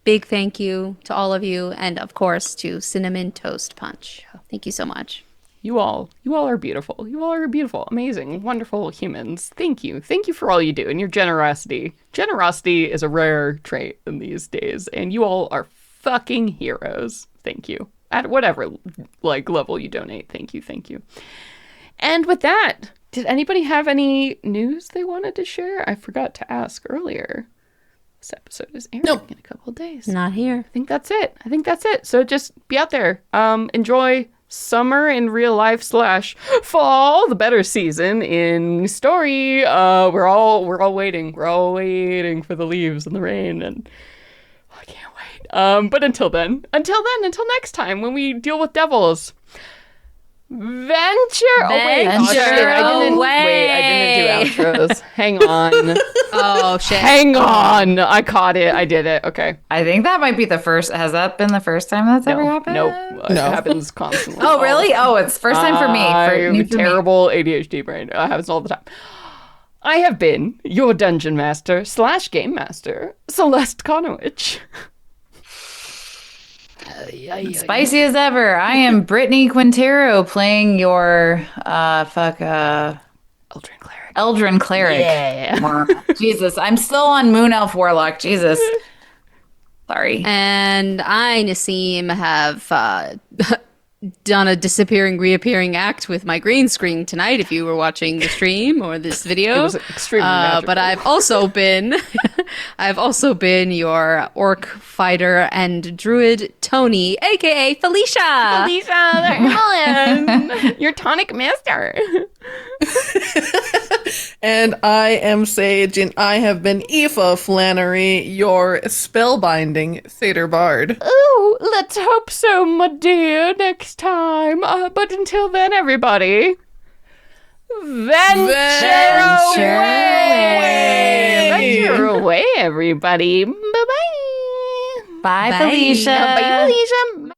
S3: big thank you to all of you, and of course to Cinnamon Toast Punch. Thank you so much.
S1: You all are beautiful. You all are beautiful, amazing, wonderful humans. Thank you. Thank you for all you do and your generosity. Generosity is a rare trait in these days, and you all are fucking heroes. Thank you. At whatever like level you donate. Thank you. And with that, did anybody have any news they wanted to share? I forgot to ask earlier. This episode is airing in a couple of days.
S3: Not here.
S1: I think that's it. So just be out there. Enjoy summer in real life / fall, the better season in story. We're all waiting. We're all waiting for the leaves and the rain, and I can't wait. But until next time when we deal with devils. Venture away.
S3: Venture
S1: I didn't do outros. Hang on.
S3: Oh, shit.
S1: Hang on. I caught it. I did it. Okay.
S2: I think that might be the first. Has that been the first time that's ever happened?
S1: Nope. It happens constantly.
S2: Oh, really? Oh, it's first time for me.
S1: I have a
S2: new for me.
S1: terrible ADHD brain. It happens all the time. I have been your dungeon master / game master, Celeste Conowitch.
S2: Spicy as ever. I am Brittany Quintero playing your
S1: Eldrin Cleric.
S2: Eldrin Cleric.
S1: Yeah.
S2: Jesus, I'm still on Moon Elf Warlock. Jesus. Sorry.
S3: And I, Nassim, have done a disappearing, reappearing act with my green screen tonight, if you were watching the stream or this video.
S1: It was extremely magical.
S3: But I've also been your orc fighter and druid Tony, aka Felicia.
S1: Your tonic master.
S4: And I am Sage, and I have been Aoife Flannery, your spellbinding satyr bard.
S1: Oh, let's hope so, my dear, next time. But until then, everybody, venture away. Venture away, everybody. Bye-bye.
S2: Bye,
S3: Bye.
S2: Felicia.
S1: Bye, Felicia.